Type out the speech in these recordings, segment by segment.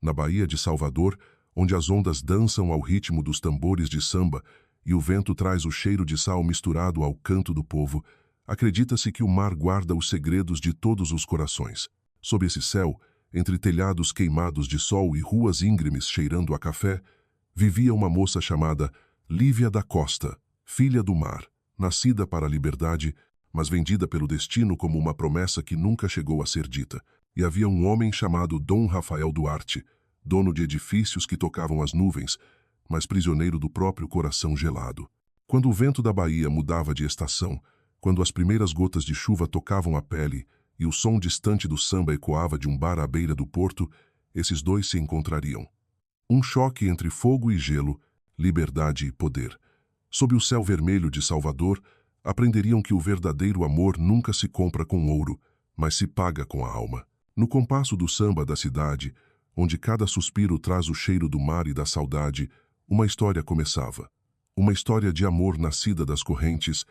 na Baía de Salvador, onde as ondas dançam ao ritmo dos tambores de samba e o vento traz o cheiro de sal misturado ao canto do povo, acredita-se que o mar guarda os segredos de todos os corações. Sob esse céu, entre telhados queimados de sol e ruas íngremes cheirando a café, vivia uma moça chamada Lívia da Costa, filha do mar, nascida para a liberdade, mas vendida pelo destino como uma promessa que nunca chegou a ser dita. E havia um homem chamado Dom Rafael Duarte, dono de edifícios que tocavam as nuvens, mas prisioneiro do próprio coração gelado. Quando o vento da Bahia mudava de estação, quando as primeiras gotas de chuva tocavam a pele e o som distante do samba ecoava de um bar à beira do porto, esses dois se encontrariam. Um choque entre fogo e gelo, liberdade e poder. Sob o céu vermelho de Salvador, aprenderiam que o verdadeiro amor nunca se compra com ouro, mas se paga com a alma. No compasso do samba da cidade, onde cada suspiro traz o cheiro do mar e da saudade, uma história começava. Uma história de amor nascida das correntes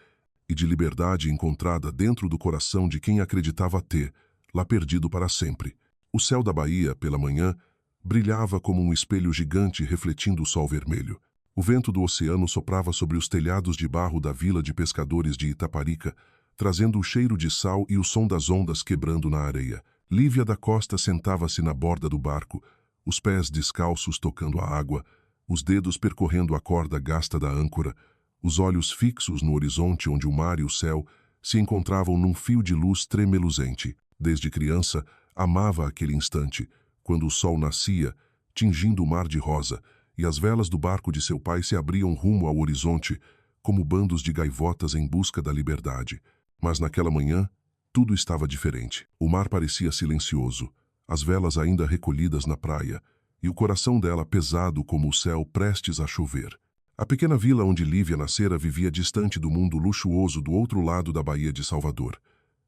e de liberdade encontrada dentro do coração de quem acreditava ter, lá perdido para sempre. O céu da Bahia, pela manhã, brilhava como um espelho gigante refletindo o sol vermelho. O vento do oceano soprava sobre os telhados de barro da vila de pescadores de Itaparica, trazendo o cheiro de sal e o som das ondas quebrando na areia. Lívia da Costa sentava-se na borda do barco, os pés descalços tocando a água, os dedos percorrendo a corda gasta da âncora, os olhos fixos no horizonte onde o mar e o céu se encontravam num fio de luz tremeluzente. Desde criança, amava aquele instante, quando o sol nascia, tingindo o mar de rosa, e as velas do barco de seu pai se abriam rumo ao horizonte, como bandos de gaivotas em busca da liberdade. Mas naquela manhã, tudo estava diferente. O mar parecia silencioso, as velas ainda recolhidas na praia, e o coração dela pesado como o céu prestes a chover. A pequena vila onde Lívia nascera vivia distante do mundo luxuoso do outro lado da Baía de Salvador.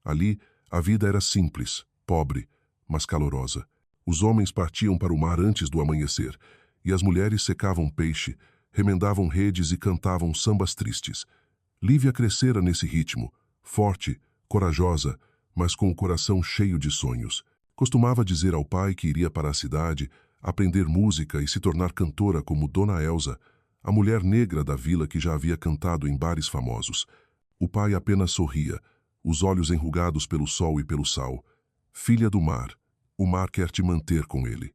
Ali, a vida era simples, pobre, mas calorosa. Os homens partiam para o mar antes do amanhecer, e as mulheres secavam peixe, remendavam redes e cantavam sambas tristes. Lívia crescera nesse ritmo, forte, corajosa, mas com o coração cheio de sonhos. Costumava dizer ao pai que iria para a cidade, aprender música e se tornar cantora como Dona Elza, a mulher negra da vila que já havia cantado em bares famosos. O pai apenas sorria, os olhos enrugados pelo sol e pelo sal. Filha do mar, o mar quer te manter com ele.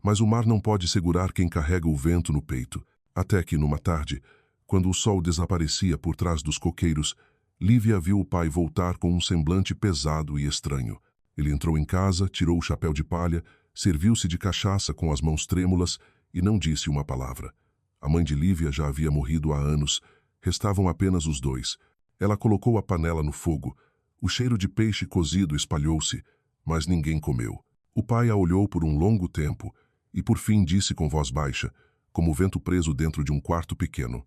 Mas o mar não pode segurar quem carrega o vento no peito. Até que, numa tarde, quando o sol desaparecia por trás dos coqueiros, Lívia viu o pai voltar com um semblante pesado e estranho. Ele entrou em casa, tirou o chapéu de palha, serviu-se de cachaça com as mãos trêmulas e não disse uma palavra. A mãe de Lívia já havia morrido há anos. Restavam apenas os dois. Ela colocou a panela no fogo. O cheiro de peixe cozido espalhou-se, mas ninguém comeu. O pai a olhou por um longo tempo e por fim disse com voz baixa, como o vento preso dentro de um quarto pequeno: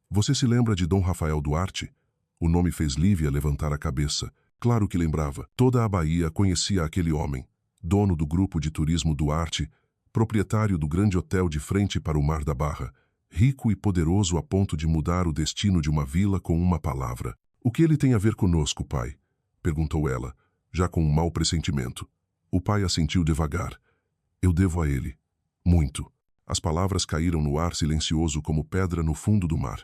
"Você se lembra de Dom Rafael Duarte?" O nome fez Lívia levantar a cabeça. Claro que lembrava. Toda a Bahia conhecia aquele homem, dono do grupo de turismo Duarte, proprietário do grande hotel de frente para o Mar da Barra, rico e poderoso a ponto de mudar o destino de uma vila com uma palavra. "O que ele tem a ver conosco, pai?" perguntou ela, já com um mau pressentimento. O pai assentiu devagar. "Eu devo a ele. Muito." As palavras caíram no ar silencioso como pedra no fundo do mar.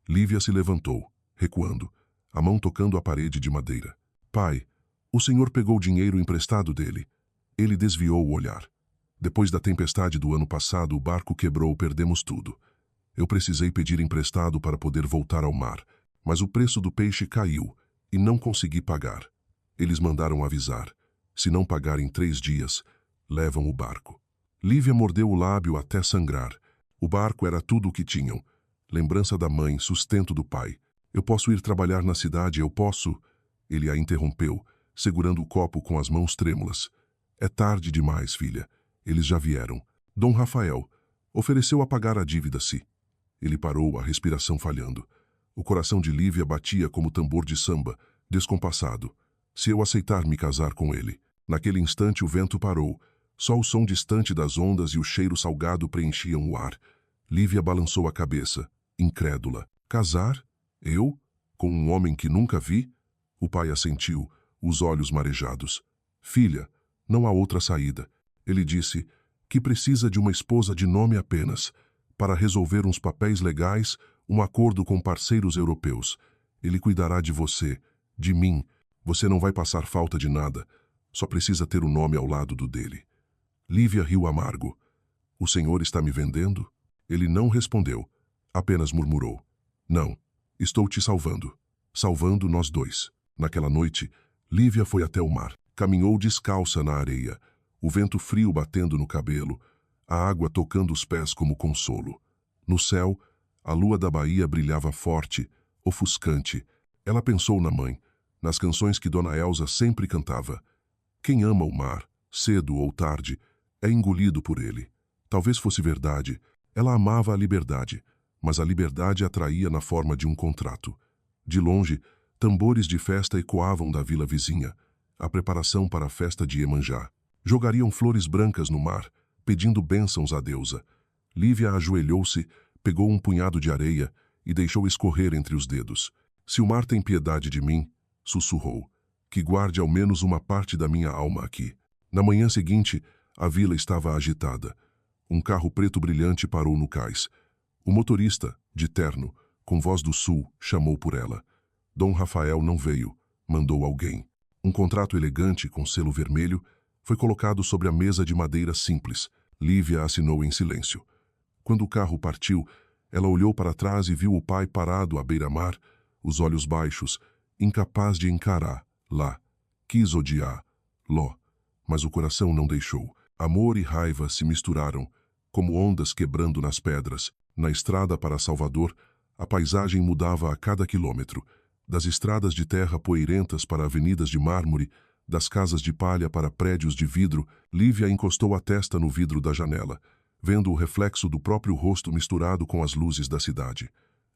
Lívia se levantou, recuando, a mão tocando a parede de madeira. "Pai, o senhor pegou dinheiro emprestado dele." Ele desviou o olhar. "Depois da tempestade do ano passado, o barco quebrou, perdemos tudo. Eu precisei pedir emprestado para poder voltar ao mar, mas o preço do peixe caiu e não consegui pagar. Eles mandaram avisar. Se não pagar em 3 dias, levam o barco." Lívia mordeu o lábio até sangrar. O barco era tudo o que tinham. Lembrança da mãe, sustento do pai. "Eu posso ir trabalhar na cidade, eu posso..." Ele a interrompeu, segurando o copo com as mãos trêmulas. "É tarde demais, filha. Eles já vieram. Dom Rafael ofereceu a pagar a dívida se..." Ele parou, a respiração falhando. O coração de Lívia batia como tambor de samba, descompassado. "Se eu aceitar me casar com ele..." Naquele instante o vento parou. Só o som distante das ondas e o cheiro salgado preenchiam o ar. Lívia balançou a cabeça, incrédula. "Casar? Eu? Com um homem que nunca vi?" O pai assentiu, os olhos marejados. "Filha, não há outra saída." Ele disse, que precisa de uma esposa de nome apenas, para resolver uns papéis legais, um acordo com parceiros europeus. Ele cuidará de você, de mim. Você não vai passar falta de nada. Só precisa ter o nome ao lado do dele. Lívia riu amargo. O senhor está me vendendo? Ele não respondeu. Apenas murmurou. Não, estou te salvando. Salvando nós dois. Naquela noite, Lívia foi até o mar. Caminhou descalça na areia, o vento frio batendo no cabelo, a água tocando os pés como consolo. No céu, a lua da Bahia brilhava forte, ofuscante. Ela pensou na mãe, nas canções que Dona Elsa sempre cantava. Quem ama o mar, cedo ou tarde, é engolido por ele. Talvez fosse verdade. Ela amava a liberdade, mas a liberdade atraía na forma de um contrato. De longe, tambores de festa ecoavam da vila vizinha, a preparação para a festa de Iemanjá. Jogariam flores brancas no mar, pedindo bênçãos à deusa. Lívia ajoelhou-se, pegou um punhado de areia e deixou escorrer entre os dedos. Se o mar tem piedade de mim, sussurrou, que guarde ao menos uma parte da minha alma aqui. Na manhã seguinte, a vila estava agitada. Um carro preto brilhante parou no cais. O motorista, de terno, com voz do sul, chamou por ela. Dom Rafael não veio, mandou alguém. Um contrato elegante, com selo vermelho, foi colocado sobre a mesa de madeira simples. Lívia assinou em silêncio. Quando o carro partiu, ela olhou para trás e viu o pai parado à beira-mar, os olhos baixos, incapaz de encarar. Lá. Quis odiar. Ló. Mas o coração não deixou. Amor e raiva se misturaram, como ondas quebrando nas pedras. Na estrada para Salvador, a paisagem mudava a cada quilômetro. Das estradas de terra poeirentas para avenidas de mármore, das casas de palha para prédios de vidro, Lívia encostou a testa no vidro da janela, vendo o reflexo do próprio rosto misturado com as luzes da cidade.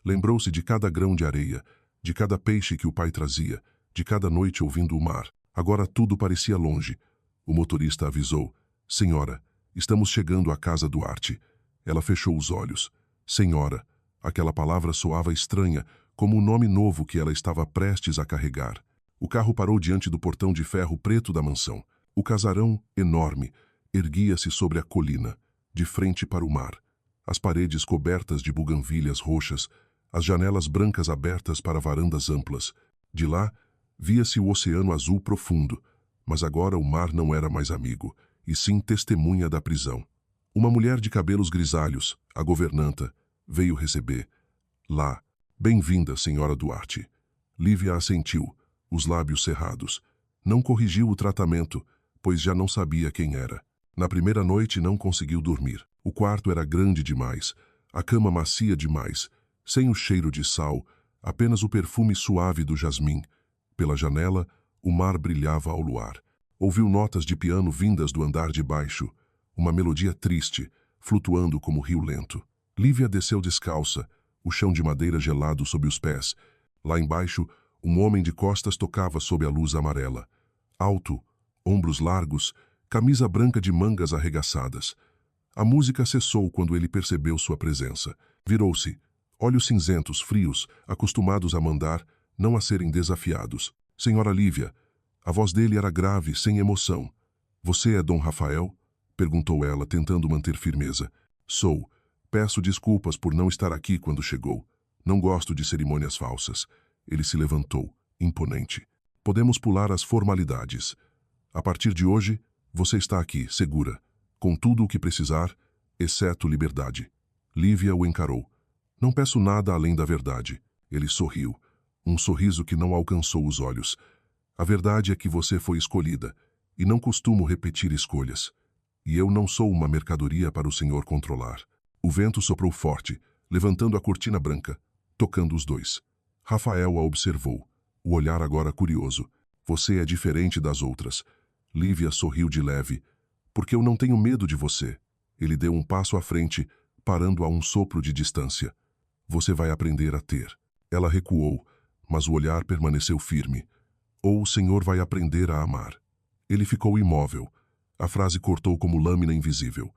Lembrou-se de cada grão de areia, de cada peixe que o pai trazia, de cada noite ouvindo o mar. Agora tudo parecia longe. O motorista avisou. Senhora, estamos chegando à casa Duarte. Ela fechou os olhos. Senhora. Aquela palavra soava estranha, como um nome novo que ela estava prestes a carregar. O carro parou diante do portão de ferro preto da mansão. O casarão, enorme, erguia-se sobre a colina, de frente para o mar. As paredes cobertas de buganvílias roxas, as janelas brancas abertas para varandas amplas. De lá, via-se o oceano azul profundo, mas agora o mar não era mais amigo, e sim testemunha da prisão. Uma mulher de cabelos grisalhos, a governanta, veio receber. Lá. Bem-vinda, senhora Duarte. Lívia assentiu, os lábios cerrados. Não corrigiu o tratamento, pois já não sabia quem era. Na primeira noite não conseguiu dormir. O quarto era grande demais, a cama macia demais, sem o cheiro de sal, apenas o perfume suave do jasmim. Pela janela, o mar brilhava ao luar. Ouviu notas de piano vindas do andar de baixo, uma melodia triste, flutuando como rio lento. Lívia desceu descalça, o chão de madeira gelado sob os pés. Lá embaixo, um homem de costas tocava sob a luz amarela. Alto, ombros largos, camisa branca de mangas arregaçadas. A música cessou quando ele percebeu sua presença. Virou-se, olhos cinzentos, frios, acostumados a mandar, não a serem desafiados. Senhora Lívia. A voz dele era grave, sem emoção. Você é Dom Rafael? Perguntou ela, tentando manter firmeza. Sou. Peço desculpas por não estar aqui quando chegou. Não gosto de cerimônias falsas. Ele se levantou, imponente. Podemos pular as formalidades. A partir de hoje, você está aqui, segura, com tudo o que precisar, exceto liberdade. Lívia o encarou. Não peço nada além da verdade. Ele sorriu. Um sorriso que não alcançou os olhos. A verdade é que você foi escolhida, e não costumo repetir escolhas. E eu não sou uma mercadoria para o senhor controlar. O vento soprou forte, levantando a cortina branca, tocando os dois. Rafael a observou, o olhar agora curioso. Você é diferente das outras. Lívia sorriu de leve. Porque eu não tenho medo de você. Ele deu um passo à frente, parando a um sopro de distância. Você vai aprender a ter. Ela recuou, mas o olhar permaneceu firme. Ou o senhor vai aprender a amar. Ele ficou imóvel. A frase cortou como lâmina invisível.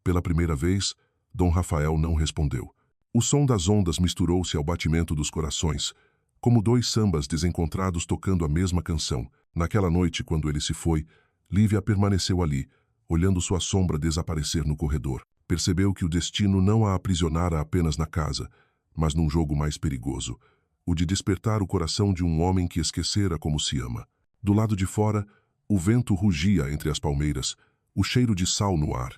Pela primeira vez, Dom Rafael não respondeu. O som das ondas misturou-se ao batimento dos corações, como dois sambas desencontrados tocando a mesma canção. Naquela noite, quando ele se foi, Lívia permaneceu ali, olhando sua sombra desaparecer no corredor. Percebeu que o destino não a aprisionara apenas na casa, mas num jogo mais perigoso, o de despertar o coração de um homem que esquecera como se ama. Do lado de fora, o vento rugia entre as palmeiras, o cheiro de sal no ar,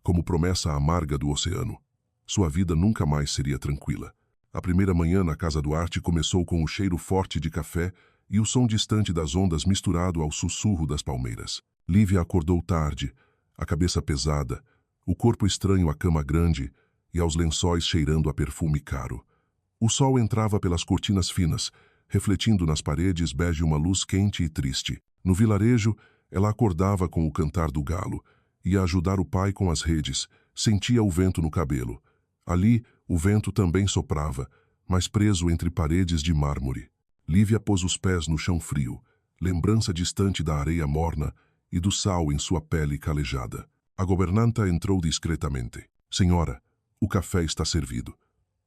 como promessa amarga do oceano. Sua vida nunca mais seria tranquila. A primeira manhã na casa do Arte começou com o cheiro forte de café e o som distante das ondas misturado ao sussurro das palmeiras. Lívia acordou tarde, a cabeça pesada, o corpo estranho à cama grande e aos lençóis cheirando a perfume caro. O sol entrava pelas cortinas finas, refletindo nas paredes bege uma luz quente e triste. No vilarejo, ela acordava com o cantar do galo, ia ajudar o pai com as redes, sentia o vento no cabelo. Ali, o vento também soprava, mas preso entre paredes de mármore. Lívia pôs os pés no chão frio, lembrança distante da areia morna e do sal em sua pele calejada. A governanta entrou discretamente. Senhora, o café está servido.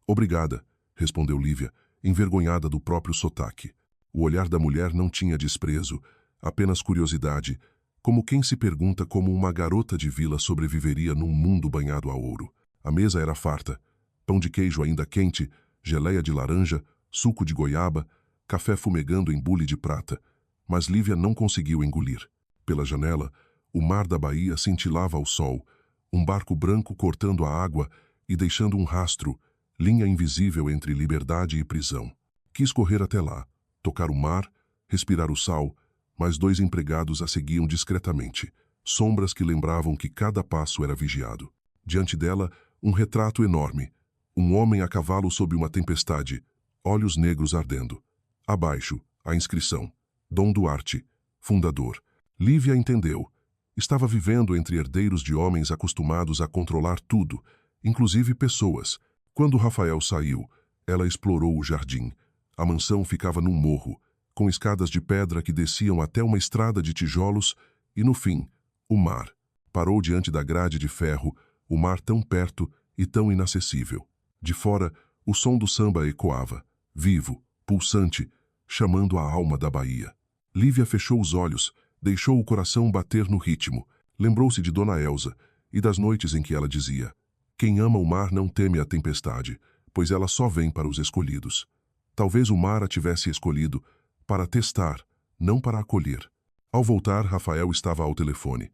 Obrigada, respondeu Lívia, envergonhada do próprio sotaque. O olhar da mulher não tinha desprezo, apenas curiosidade, como quem se pergunta como uma garota de vila sobreviveria num mundo banhado a ouro. A mesa era farta, pão de queijo ainda quente, geleia de laranja, suco de goiaba, café fumegando em bule de prata, mas Lívia não conseguiu engolir. Pela janela, o mar da baía cintilava ao sol, um barco branco cortando a água e deixando um rastro, linha invisível entre liberdade e prisão. Quis correr até lá, tocar o mar, respirar o sal, mas dois empregados a seguiam discretamente, sombras que lembravam que cada passo era vigiado. Diante dela, um retrato enorme, um homem a cavalo sob uma tempestade, olhos negros ardendo. Abaixo, a inscrição: Dom Duarte, fundador. Lívia entendeu. Estava vivendo entre herdeiros de homens acostumados a controlar tudo, inclusive pessoas. Quando Rafael saiu, ela explorou o jardim. A mansão ficava num morro, com escadas de pedra que desciam até uma estrada de tijolos e, no fim, o mar. Parou diante da grade de ferro, o mar tão perto e tão inacessível. De fora, o som do samba ecoava, vivo, pulsante, chamando a alma da Bahia. Lívia fechou os olhos, deixou o coração bater no ritmo. Lembrou-se de Dona Elsa e das noites em que ela dizia: quem ama o mar não teme a tempestade, pois ela só vem para os escolhidos. Talvez o mar a tivesse escolhido para testar, não para acolher. Ao voltar, Rafael estava ao telefone.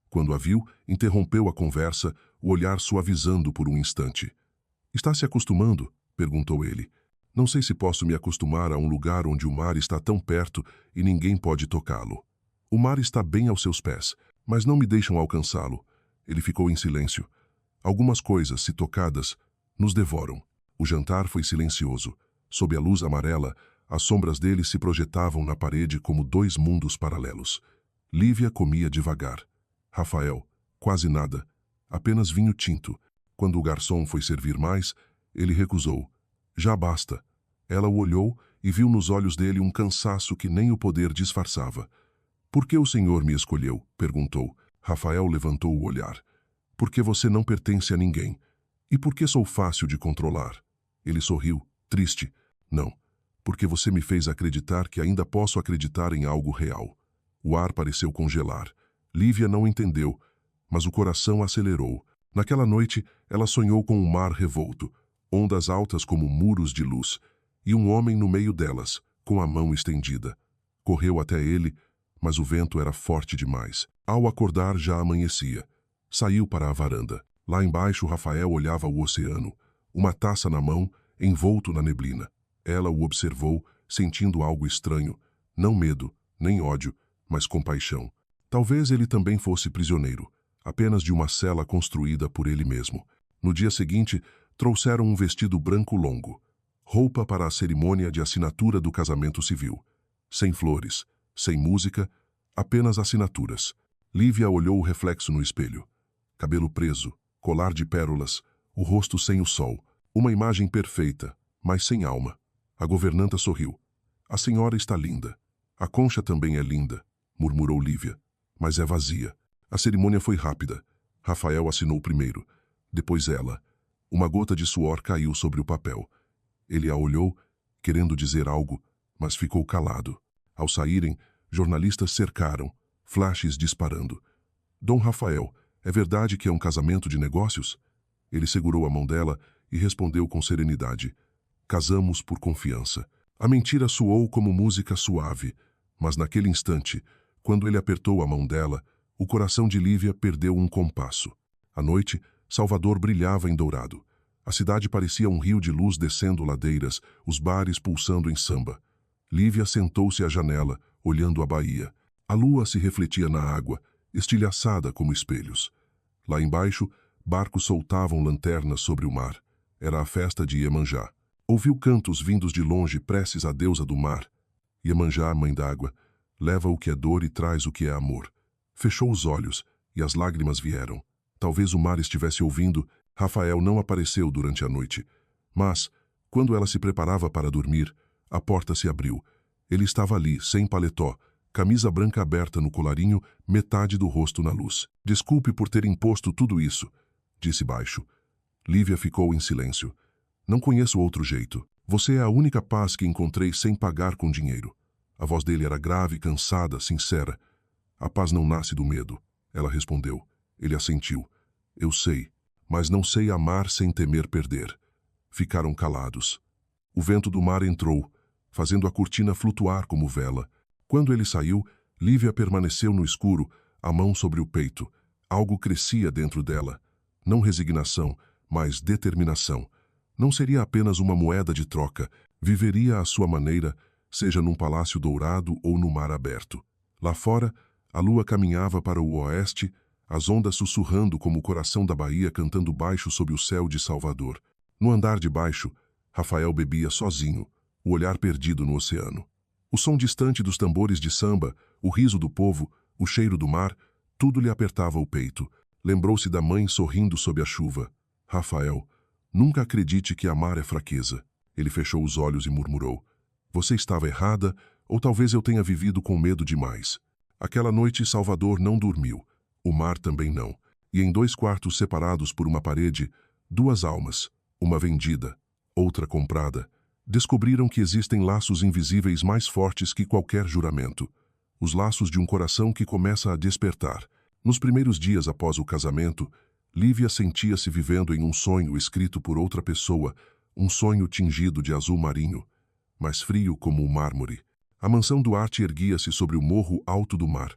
Quando a viu, interrompeu a conversa, o olhar suavizando por um instante. Está se acostumando? Perguntou ele. Não sei se posso me acostumar a um lugar onde o mar está tão perto e ninguém pode tocá-lo. O mar está bem aos seus pés, mas não me deixam alcançá-lo. Ele ficou em silêncio. Algumas coisas, se tocadas, nos devoram. O jantar foi silencioso. Sob a luz amarela, as sombras dele se projetavam na parede como dois mundos paralelos. Lívia comia devagar. Rafael, quase nada. Apenas vinho tinto. Quando o garçom foi servir mais, ele recusou. Já basta. Ela o olhou e viu nos olhos dele um cansaço que nem o poder disfarçava. Por que o senhor me escolheu? Perguntou. Rafael levantou o olhar. Porque você não pertence a ninguém. E por que sou fácil de controlar? Ele sorriu, triste. Não. Porque você me fez acreditar que ainda posso acreditar em algo real. O ar pareceu congelar. Lívia não entendeu, mas o coração acelerou. Naquela noite, ela sonhou com um mar revolto, ondas altas como muros de luz, e um homem no meio delas, com a mão estendida. Correu até ele, mas o vento era forte demais. Ao acordar, já amanhecia. Saiu para a varanda. Lá embaixo, Rafael olhava o oceano, uma taça na mão, envolto na neblina. Ela o observou, sentindo algo estranho, não medo, nem ódio, mas compaixão. Talvez ele também fosse prisioneiro, apenas de uma cela construída por ele mesmo. No dia seguinte, trouxeram um vestido branco longo, roupa para a cerimônia de assinatura do casamento civil. Sem flores, sem música, apenas assinaturas. Lívia olhou o reflexo no espelho. Cabelo preso, colar de pérolas, o rosto sem o sol. Uma imagem perfeita, mas sem alma. A governanta sorriu. A senhora está linda. A concha também é linda, murmurou Lívia, mas é vazia. A cerimônia foi rápida. Rafael assinou primeiro, depois ela. Uma gota de suor caiu sobre o papel. Ele a olhou, querendo dizer algo, mas ficou calado. Ao saírem, jornalistas cercaram, flashes disparando. Dom Rafael, é verdade que é um casamento de negócios? Ele segurou a mão dela e respondeu com serenidade. Casamos por confiança. A mentira soou como música suave, mas naquele instante, quando ele apertou a mão dela, o coração de Lívia perdeu um compasso. À noite, Salvador brilhava em dourado. A cidade parecia um rio de luz descendo ladeiras, os bares pulsando em samba. Lívia sentou-se à janela, olhando a baía. A lua se refletia na água, estilhaçada como espelhos. Lá embaixo, barcos soltavam lanternas sobre o mar. Era a festa de Iemanjá. Ouviu cantos vindos de longe, preces à deusa do mar. Iemanjá, mãe d'água, leva o que é dor e traz o que é amor. Fechou os olhos, e as lágrimas vieram. Talvez o mar estivesse ouvindo. Rafael não apareceu durante a noite. Mas, quando ela se preparava para dormir, a porta se abriu. Ele estava ali, sem paletó, camisa branca aberta no colarinho, metade do rosto na luz. Desculpe por ter imposto tudo isso, disse baixo. Lívia ficou em silêncio. Não conheço outro jeito. Você é a única paz que encontrei sem pagar com dinheiro. A voz dele era grave, cansada, sincera. A paz não nasce do medo, ela respondeu. Ele assentiu. Eu sei, mas não sei amar sem temer perder. Ficaram calados. O vento do mar entrou, fazendo a cortina flutuar como vela. Quando ele saiu, Lívia permaneceu no escuro, a mão sobre o peito. Algo crescia dentro dela. Não resignação, mas determinação. Não seria apenas uma moeda de troca. Viveria à sua maneira, seja num palácio dourado ou no mar aberto. Lá fora, a lua caminhava para o oeste, as ondas sussurrando como o coração da baía cantando baixo sob o céu de Salvador. No andar de baixo, Rafael bebia sozinho, o olhar perdido no oceano. O som distante dos tambores de samba, o riso do povo, o cheiro do mar, tudo lhe apertava o peito. Lembrou-se da mãe sorrindo sob a chuva. Rafael, nunca acredite que amar é fraqueza. Ele fechou os olhos e murmurou. Você estava errada, ou talvez eu tenha vivido com medo demais. Aquela noite Salvador não dormiu. O mar também não. E em 2 quartos separados por uma parede, 2 almas, uma vendida, outra comprada, descobriram que existem laços invisíveis mais fortes que qualquer juramento. Os laços de um coração que começa a despertar. Nos primeiros dias após o casamento, Lívia sentia-se vivendo em um sonho escrito por outra pessoa, um sonho tingido de azul marinho, mais frio como o mármore. A mansão Duarte erguia-se sobre o morro alto do mar.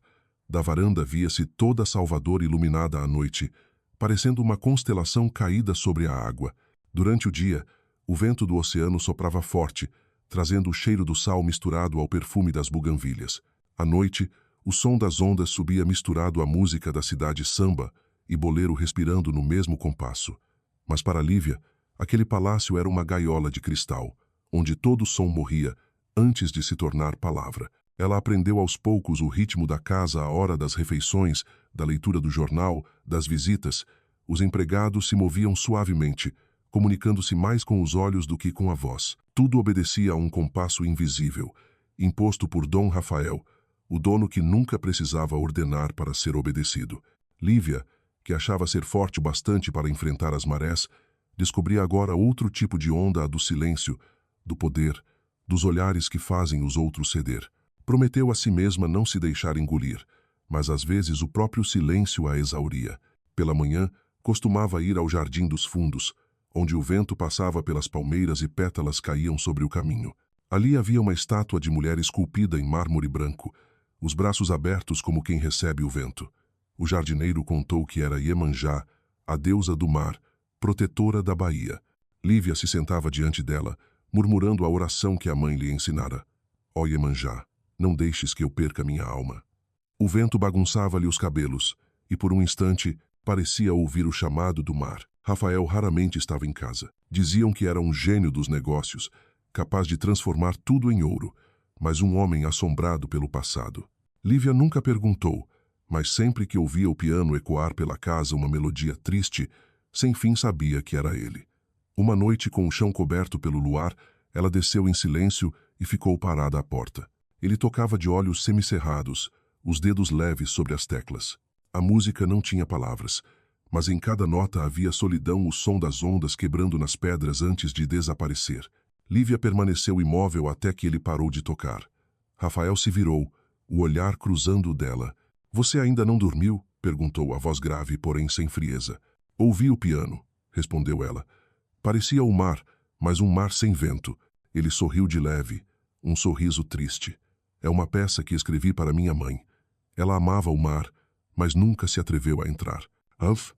Da varanda via-se toda Salvador iluminada à noite, parecendo uma constelação caída sobre a água. Durante o dia, o vento do oceano soprava forte, trazendo o cheiro do sal misturado ao perfume das buganvílias. À noite, o som das ondas subia misturado à música da cidade samba e boleiro respirando no mesmo compasso. Mas para Lívia, aquele palácio era uma gaiola de cristal, onde todo som morria antes de se tornar palavra. Ela aprendeu aos poucos o ritmo da casa à hora das refeições, da leitura do jornal, das visitas. Os empregados se moviam suavemente, comunicando-se mais com os olhos do que com a voz. Tudo obedecia a um compasso invisível, imposto por Dom Rafael, o dono que nunca precisava ordenar para ser obedecido. Lívia, que achava ser forte o bastante para enfrentar as marés, descobria agora outro tipo de onda, a do silêncio, do poder, dos olhares que fazem os outros ceder. Prometeu a si mesma não se deixar engolir, mas às vezes o próprio silêncio a exauria. Pela manhã, costumava ir ao Jardim dos Fundos, onde o vento passava pelas palmeiras e pétalas caíam sobre o caminho. Ali havia uma estátua de mulher esculpida em mármore branco, os braços abertos como quem recebe o vento. O jardineiro contou que era Iemanjá, a deusa do mar, protetora da baía. Lívia se sentava diante dela, murmurando a oração que a mãe lhe ensinara. Ó Iemanjá, não deixes que eu perca minha alma. O vento bagunçava-lhe os cabelos, e por um instante parecia ouvir o chamado do mar. Rafael raramente estava em casa. Diziam que era um gênio dos negócios, capaz de transformar tudo em ouro, mas um homem assombrado pelo passado. Lívia nunca perguntou, mas sempre que ouvia o piano ecoar pela casa uma melodia triste, sem fim sabia que era ele. Uma noite, com o chão coberto pelo luar, ela desceu em silêncio e ficou parada à porta. Ele tocava de olhos semicerrados, os dedos leves sobre as teclas. A música não tinha palavras, mas em cada nota havia solidão, o som das ondas quebrando nas pedras antes de desaparecer. Lívia permaneceu imóvel até que ele parou de tocar. Rafael se virou, o olhar cruzando o dela. Você ainda não dormiu? Perguntou a voz grave, porém sem frieza. Ouvi o piano, respondeu ela. Parecia o mar, mas um mar sem vento. Ele sorriu de leve, um sorriso triste. É uma peça que escrevi para minha mãe. Ela amava o mar, mas nunca se atreveu a entrar. Humph?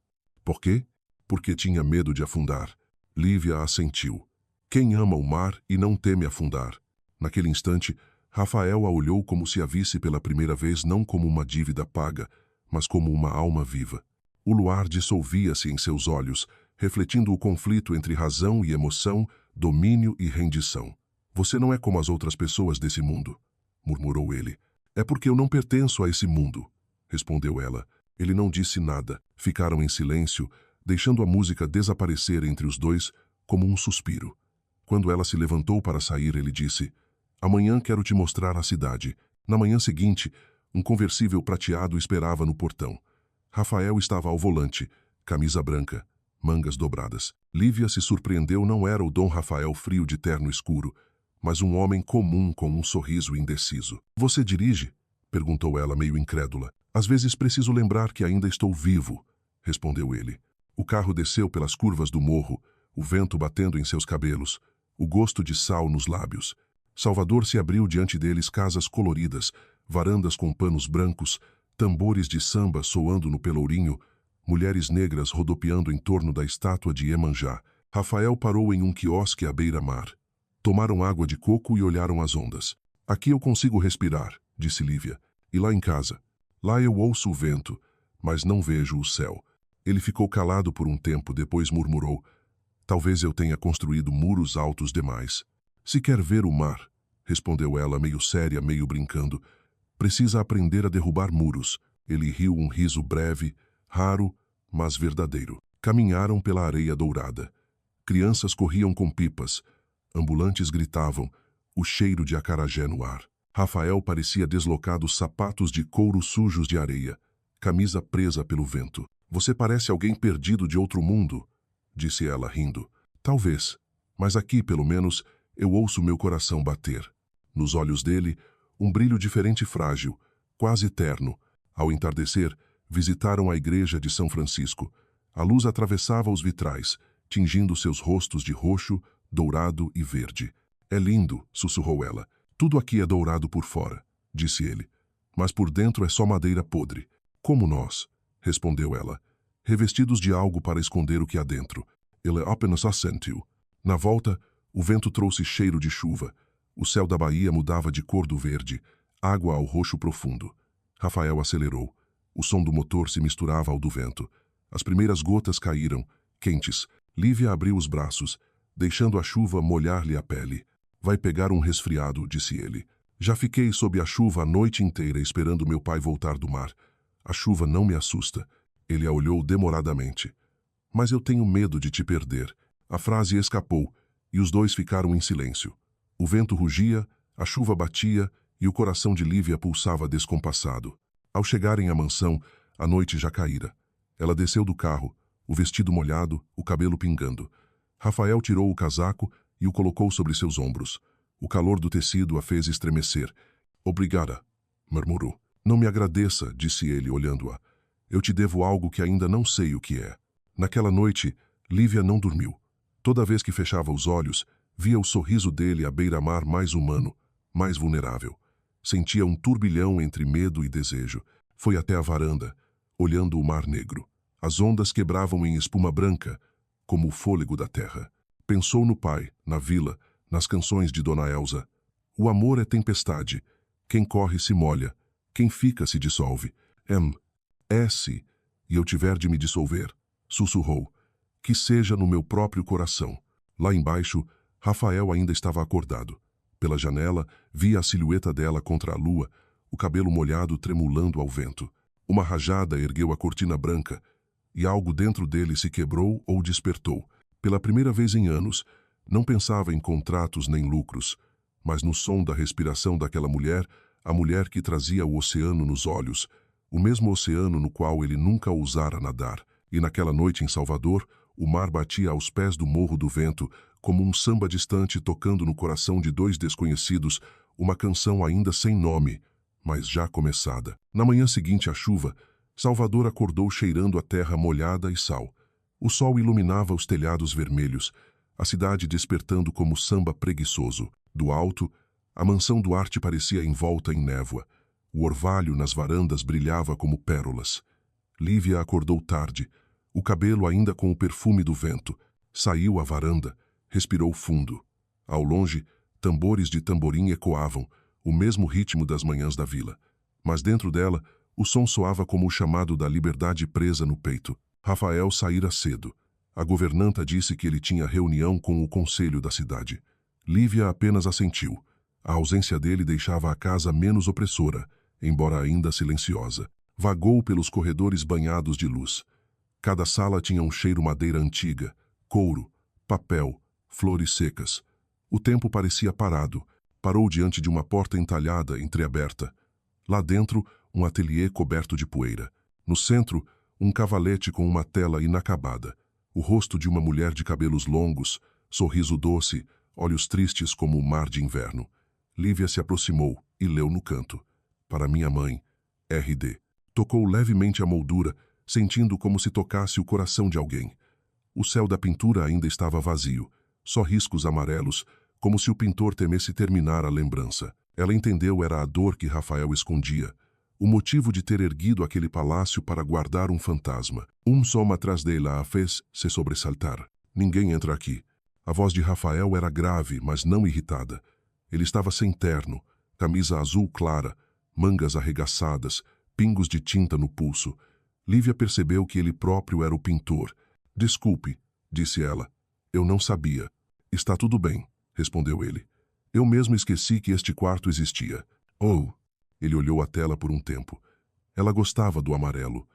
Por quê? Porque tinha medo de afundar. Lívia assentiu. Quem ama o mar e não teme afundar? Naquele instante, Rafael a olhou como se a visse pela primeira vez não como uma dívida paga, mas como uma alma viva. O luar dissolvia-se em seus olhos, refletindo o conflito entre razão e emoção, domínio e rendição. Você não é como as outras pessoas desse mundo, murmurou ele. É porque eu não pertenço a esse mundo, respondeu ela. Ele não disse nada. Ficaram em silêncio, deixando a música desaparecer entre os dois como um suspiro. Quando ela se levantou para sair, ele disse: Amanhã quero te mostrar a cidade. Na manhã seguinte, um conversível prateado esperava no portão. Rafael estava ao volante, camisa branca, mangas dobradas. Lívia se surpreendeu, não era o Dom Rafael frio de terno escuro, mas um homem comum com um sorriso indeciso. Você dirige? Perguntou ela meio incrédula. Às vezes preciso lembrar que ainda estou vivo, respondeu ele. O carro desceu pelas curvas do morro, o vento batendo em seus cabelos, o gosto de sal nos lábios. Salvador se abriu diante deles, casas coloridas, varandas com panos brancos, tambores de samba soando no pelourinho, mulheres negras rodopiando em torno da estátua de Iemanjá. Rafael parou em um quiosque à beira-mar. Tomaram água de coco e olharam as ondas. Aqui eu consigo respirar, disse Lívia. E lá em casa? Lá eu ouço o vento, mas não vejo o céu. Ele ficou calado por um tempo, depois murmurou: Talvez eu tenha construído muros altos demais. Se quer ver o mar, respondeu ela, meio séria, meio brincando, precisa aprender a derrubar muros. Ele riu um riso breve, raro, mas verdadeiro. Caminharam pela areia dourada. Crianças corriam com pipas. Ambulantes gritavam, o cheiro de acarajé no ar. Rafael parecia deslocado, sapatos de couro sujos de areia, camisa presa pelo vento. Você parece alguém perdido de outro mundo, disse ela rindo. Talvez, mas aqui, pelo menos, eu ouço meu coração bater. Nos olhos dele, um brilho diferente e frágil, quase terno. Ao entardecer, visitaram a igreja de São Francisco. A luz atravessava os vitrais, tingindo seus rostos de roxo, dourado e verde. É lindo, sussurrou ela. Tudo aqui é dourado por fora, disse ele. Mas por dentro é só madeira podre. Como nós, respondeu ela, revestidos de algo para esconder o que há dentro. Ele apenas assentiu. Na volta, o vento trouxe cheiro de chuva. O céu da Bahia mudava de cor do verde, água ao roxo profundo. Rafael acelerou. O som do motor se misturava ao do vento. As primeiras gotas caíram, quentes. Lívia abriu os braços, deixando a chuva molhar-lhe a pele. Vai pegar um resfriado, disse ele. Já fiquei sob a chuva a noite inteira esperando meu pai voltar do mar. A chuva não me assusta. Ele a olhou demoradamente. Mas eu tenho medo de te perder. A frase escapou, e os dois ficaram em silêncio. O vento rugia, a chuva batia, e o coração de Lívia pulsava descompassado. Ao chegarem à mansão, a noite já caíra. Ela desceu do carro, o vestido molhado, o cabelo pingando. Rafael tirou o casaco e o colocou sobre seus ombros. O calor do tecido a fez estremecer. Obrigada, murmurou. Não me agradeça, disse ele, olhando-a. Eu te devo algo que ainda não sei o que é. Naquela noite, Lívia não dormiu. Toda vez que fechava os olhos, via o sorriso dele à beira-mar mais humano, mais vulnerável. Sentia um turbilhão entre medo e desejo. Foi até a varanda, olhando o mar negro. As ondas quebravam em espuma branca, como o fôlego da terra. Pensou no pai, na vila, nas canções de Dona Elsa. O amor é tempestade. Quem corre se molha. Quem fica se dissolve. Se eu tiver de me dissolver, sussurrou, que seja no meu próprio coração. Lá embaixo, Rafael ainda estava acordado. Pela janela, via a silhueta dela contra a lua, o cabelo molhado tremulando ao vento. Uma rajada ergueu a cortina branca, e algo dentro dele se quebrou ou despertou. Pela primeira vez em anos, não pensava em contratos nem lucros, mas no som da respiração daquela mulher, a mulher que trazia o oceano nos olhos, o mesmo oceano no qual ele nunca ousara nadar. E naquela noite em Salvador, o mar batia aos pés do Morro do Vento, como um samba distante tocando no coração de dois desconhecidos, uma canção ainda sem nome, mas já começada. Na manhã seguinte à chuva, Salvador acordou cheirando a terra molhada e sal. O sol iluminava os telhados vermelhos, a cidade despertando como samba preguiçoso. Do alto, a mansão Duarte parecia envolta em névoa. O orvalho nas varandas brilhava como pérolas. Lívia acordou tarde, o cabelo ainda com o perfume do vento. Saiu à varanda, respirou fundo. Ao longe, tambores de tamborim ecoavam, o mesmo ritmo das manhãs da vila. Mas dentro dela, o som soava como o chamado da liberdade presa no peito. Rafael saíra cedo. A governanta disse que ele tinha reunião com o conselho da cidade. Lívia apenas assentiu. A ausência dele deixava a casa menos opressora, embora ainda silenciosa. Vagou pelos corredores banhados de luz. Cada sala tinha um cheiro madeira antiga, couro, papel, flores secas. O tempo parecia parado. Parou diante de uma porta entalhada, entreaberta. Lá dentro, um ateliê coberto de poeira. No centro, um cavalete com uma tela inacabada. O rosto de uma mulher de cabelos longos, sorriso doce, olhos tristes como o mar de inverno. Lívia se aproximou e leu no canto. Para minha mãe, R.D. Tocou levemente a moldura, sentindo como se tocasse o coração de alguém. O céu da pintura ainda estava vazio, só riscos amarelos, como se o pintor temesse terminar a lembrança. Ela entendeu era a dor que Rafael escondia, o motivo de ter erguido aquele palácio para guardar um fantasma. Um som atrás dela a fez se sobressaltar. Ninguém entra aqui. A voz de Rafael era grave, mas não irritada. Ele estava sem terno, camisa azul clara, mangas arregaçadas, pingos de tinta no pulso. Lívia percebeu que ele próprio era o pintor. Desculpe, disse ela. Eu não sabia. Está tudo bem, respondeu ele. Eu mesmo esqueci que este quarto existia. Oh! Ele olhou a tela por um tempo. Ela gostava do amarelo.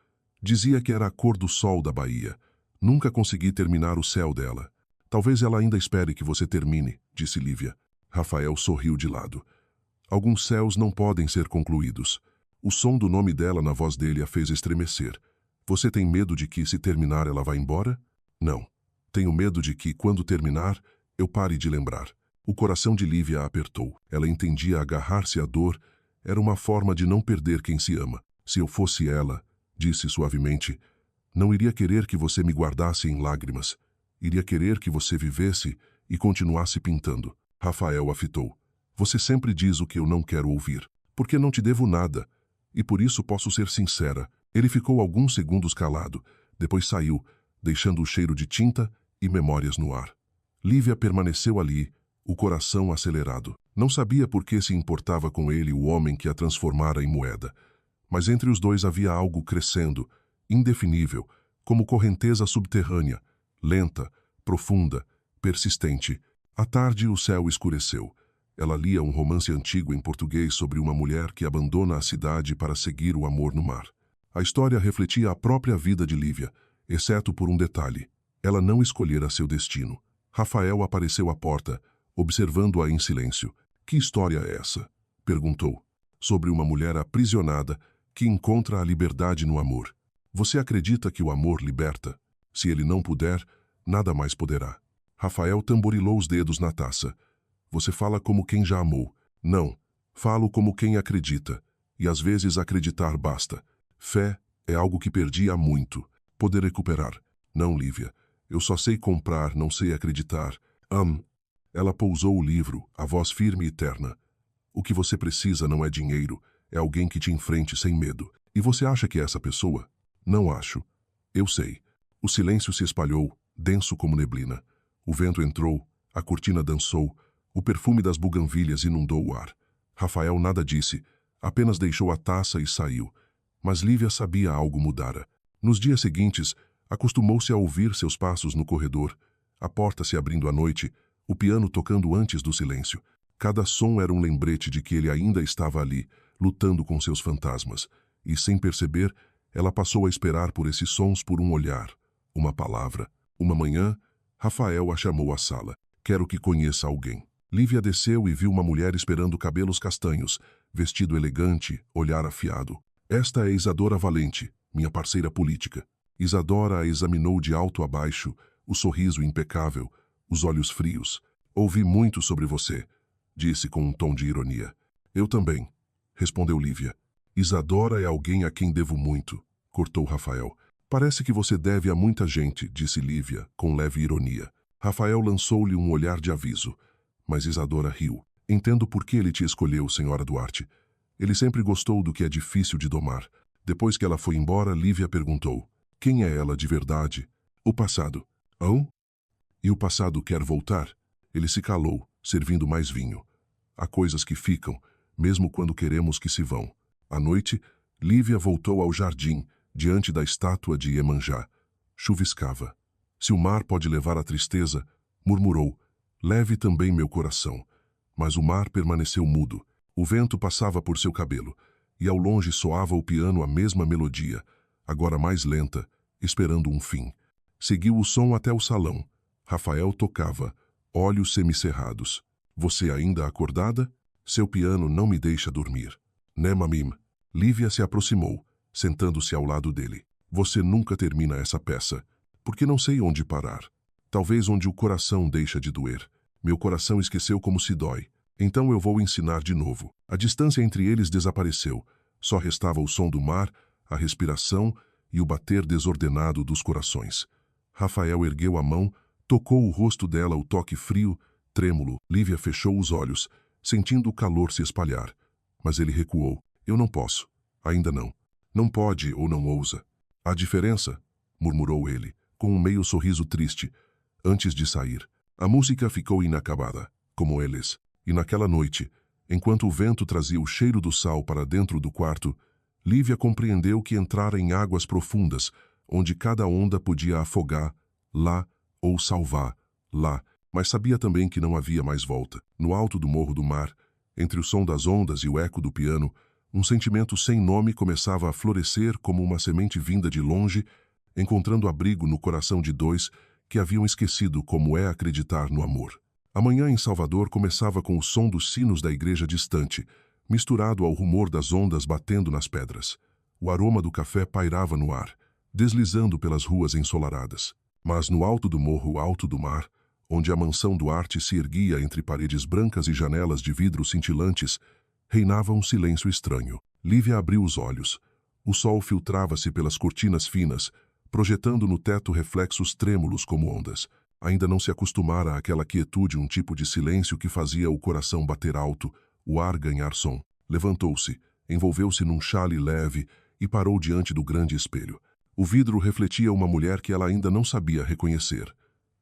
Dizia que era a cor do sol da Bahia. Nunca consegui terminar o céu dela. Talvez ela ainda espere que você termine, disse Lívia. Rafael sorriu de lado. Alguns céus não podem ser concluídos. O som do nome dela na voz dele a fez estremecer. Você tem medo de que, se terminar, ela vá embora? Não. Tenho medo de que, quando terminar, eu pare de lembrar. O coração de Lívia a apertou. Ela entendia agarrar-se à dor. Era uma forma de não perder quem se ama. Se eu fosse ela, disse suavemente, não iria querer que você me guardasse em lágrimas. Iria querer que você vivesse e continuasse pintando. Rafael a fitou. Você sempre diz o que eu não quero ouvir. Porque não te devo nada. E por isso posso ser sincera. Ele ficou alguns segundos calado. Depois saiu, deixando o cheiro de tinta e memórias no ar. Lívia permaneceu ali, o coração acelerado. Não sabia por que se importava com ele o homem que a transformara em moeda. Mas entre os dois havia algo crescendo, indefinível, como correnteza subterrânea, lenta, profunda, persistente. À tarde o céu escureceu. Ela lia um romance antigo em português sobre uma mulher que abandona a cidade para seguir o amor no mar. A história refletia a própria vida de Lívia, exceto por um detalhe. Ela não escolhera seu destino. Rafael apareceu à porta, observando-a em silêncio. Que história é essa? Perguntou. Sobre uma mulher aprisionada que encontra a liberdade no amor. Você acredita que o amor liberta? Se ele não puder, nada mais poderá. Rafael tamborilou os dedos na taça. Você fala como quem já amou. Não, falo como quem acredita. E às vezes acreditar basta. Fé é algo que perdi há muito. Poder recuperar. Não, Lívia. Eu só sei comprar, não sei acreditar. Ela pousou o livro, a voz firme e terna. O que você precisa não é dinheiro, é alguém que te enfrente sem medo. E você acha que é essa pessoa? Não acho. Eu sei. O silêncio se espalhou, denso como neblina. O vento entrou, a cortina dançou, o perfume das buganvílias inundou o ar. Rafael nada disse, apenas deixou a taça e saiu. Mas Lívia sabia algo mudara. Nos dias seguintes, acostumou-se a ouvir seus passos no corredor, a porta se abrindo à noite, o piano tocando antes do silêncio. Cada som era um lembrete de que ele ainda estava ali, lutando com seus fantasmas. E, sem perceber, ela passou a esperar por esses sons por um olhar, uma palavra. Uma manhã, Rafael a chamou à sala. Quero que conheça alguém. Lívia desceu e viu uma mulher esperando cabelos castanhos, vestido elegante, olhar afiado. Esta é Isadora Valente, minha parceira política. Isadora a examinou de alto a baixo, o sorriso impecável, os olhos frios. Ouvi muito sobre você, disse com um tom de ironia. Eu também, respondeu Lívia. Isadora é alguém a quem devo muito. cortou Rafael. Parece que você deve a muita gente, disse Lívia, com leve ironia. Rafael lançou-lhe um olhar de aviso, mas Isadora riu. Entendo por que ele te escolheu, senhora Duarte. Ele sempre gostou do que é difícil de domar. Depois que ela foi embora, Lívia perguntou: quem é ela de verdade? O passado. Hã? E o passado quer voltar? Ele se calou, servindo mais vinho. Há coisas que ficam, mesmo quando queremos que se vão. À noite, Lívia voltou ao jardim, diante da estátua de Iemanjá. Chuviscava. Se o mar pode levar a tristeza, murmurou, leve também meu coração. Mas o mar permaneceu mudo. O vento passava por seu cabelo, e ao longe soava o piano a mesma melodia, agora mais lenta, esperando um fim. Seguiu o som até o salão. Rafael tocava, olhos semicerrados. Você ainda acordada? Seu piano não me deixa dormir. Né, mamim? Lívia se aproximou, sentando-se ao lado dele. Você nunca termina essa peça, porque não sei onde parar. Talvez onde o coração deixa de doer. Meu coração esqueceu como se dói. Então eu vou ensinar de novo. A distância entre eles desapareceu. Só restava o som do mar, a respiração e o bater desordenado dos corações. Rafael ergueu a mão, tocou o rosto dela, o toque frio, trêmulo. Lívia fechou os olhos, sentindo o calor se espalhar. Mas ele recuou. Eu não posso. Ainda não. Não pode ou não ousa. A diferença? Murmurou ele, com um meio sorriso triste, antes de sair. A música ficou inacabada, como eles. E naquela noite, enquanto o vento trazia o cheiro do sal para dentro do quarto, Lívia compreendeu que entrara em águas profundas, onde cada onda podia afogar, lá, ou salvar, lá, mas sabia também que não havia mais volta. No alto do morro do mar, entre o som das ondas e o eco do piano, um sentimento sem nome começava a florescer como uma semente vinda de longe, encontrando abrigo no coração de dois que haviam esquecido como é acreditar no amor. A manhã em Salvador começava com o som dos sinos da igreja distante, misturado ao rumor das ondas batendo nas pedras. O aroma do café pairava no ar, deslizando pelas ruas ensolaradas. Mas no alto do morro alto do mar, onde a mansão Duarte se erguia entre paredes brancas e janelas de vidro cintilantes, reinava um silêncio estranho. Lívia abriu os olhos. O sol filtrava-se pelas cortinas finas, projetando no teto reflexos trêmulos como ondas. Ainda não se acostumara àquela quietude, um tipo de silêncio que fazia o coração bater alto, o ar ganhar som. Levantou-se, envolveu-se num xale leve e parou diante do grande espelho. O vidro refletia uma mulher que ela ainda não sabia reconhecer.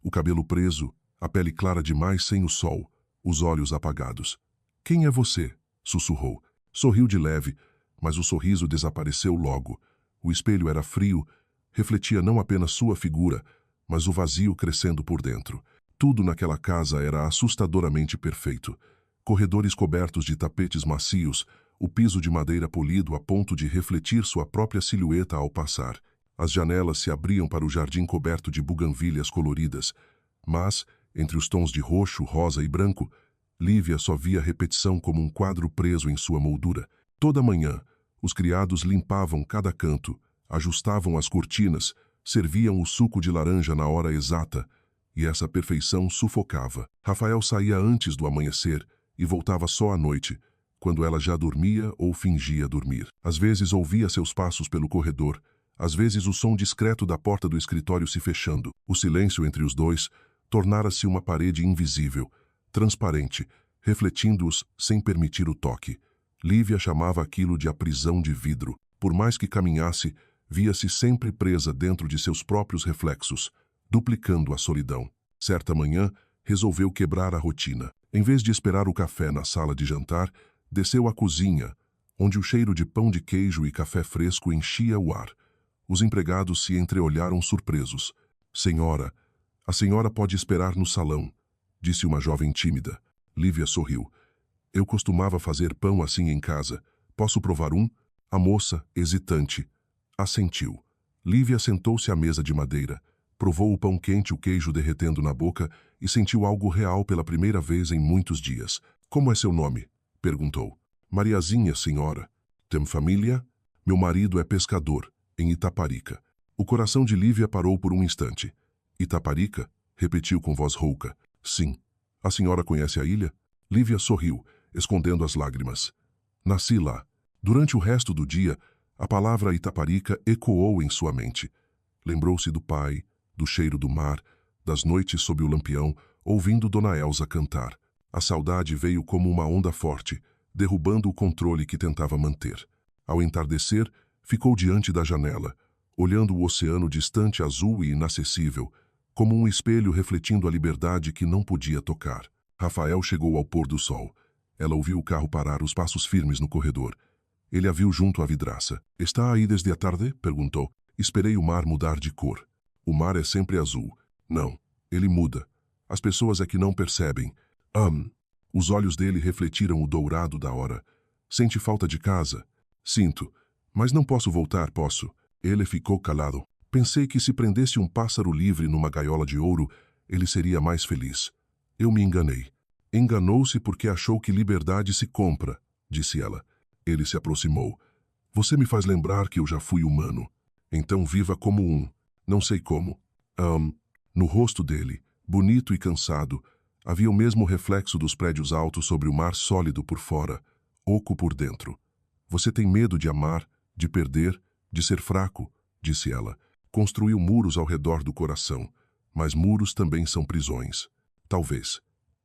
O cabelo preso, a pele clara demais sem o sol, os olhos apagados. Quem é você? Sussurrou. Sorriu de leve, mas o sorriso desapareceu logo. O espelho era frio, refletia não apenas sua figura, mas o vazio crescendo por dentro. Tudo naquela casa era assustadoramente perfeito. Corredores cobertos de tapetes macios, o piso de madeira polido a ponto de refletir sua própria silhueta ao passar. As janelas se abriam para o jardim coberto de buganvílias coloridas, mas, entre os tons de roxo, rosa e branco, Lívia só via repetição como um quadro preso em sua moldura. Toda manhã, os criados limpavam cada canto, ajustavam as cortinas, serviam o suco de laranja na hora exata, e essa perfeição sufocava. Rafael saía antes do amanhecer e voltava só à noite, quando ela já dormia ou fingia dormir. Às vezes ouvia seus passos pelo corredor, às vezes o som discreto da porta do escritório se fechando. O silêncio entre os dois tornara-se uma parede invisível, transparente, refletindo-os sem permitir o toque. Lívia chamava aquilo de a prisão de vidro. Por mais que caminhasse, via-se sempre presa dentro de seus próprios reflexos, duplicando a solidão. Certa manhã, resolveu quebrar a rotina. Em vez de esperar o café na sala de jantar, desceu à cozinha, onde o cheiro de pão de queijo e café fresco enchia o ar. Os empregados se entreolharam surpresos. Senhora, a senhora pode esperar no salão, disse uma jovem tímida. Lívia sorriu. Eu costumava fazer pão assim em casa. Posso provar um? A moça, hesitante, assentiu. Lívia sentou-se à mesa de madeira, provou o pão quente, o queijo derretendo na boca e sentiu algo real pela primeira vez em muitos dias. Como é seu nome? Perguntou. Mariazinha, senhora. Tem família? Meu marido é pescador, em Itaparica. O coração de Lívia parou por um instante. Itaparica? Repetiu com voz rouca. Sim. A senhora conhece a ilha? Lívia sorriu, escondendo as lágrimas. Nasci lá. Durante o resto do dia, A palavra Itaparica ecoou em sua mente. Lembrou-se do pai, do cheiro do mar, das noites sob o lampião, ouvindo Dona Elsa cantar. A saudade veio como uma onda forte, derrubando o controle que tentava manter. Ao entardecer, ficou diante da janela, olhando o oceano distante, azul e inacessível, como um espelho refletindo a liberdade que não podia tocar. Rafael chegou ao pôr do sol. Ela ouviu o carro parar, os passos firmes no corredor. Ele a viu junto à vidraça. "Está aí desde a tarde?" perguntou. "Esperei o mar mudar de cor." "O mar é sempre azul." "Não, ele muda. As pessoas é que não percebem." Os olhos dele refletiram o dourado da hora. "Sente falta de casa?" "Sinto. Mas não posso voltar, posso?" Ele ficou calado. "Pensei que se prendesse um pássaro livre numa gaiola de ouro, ele seria mais feliz. Eu me enganei." "Enganou-se porque achou que liberdade se compra," disse ela. Ele se aproximou. "Você me faz lembrar que eu já fui humano. Então viva como um. Não sei como." No rosto dele, bonito e cansado, havia o mesmo reflexo dos prédios altos sobre o mar sólido por fora, oco por dentro. "Você tem medo de amar, de perder, de ser fraco," disse ela. "Construiu muros ao redor do coração, mas muros também são prisões." "Talvez.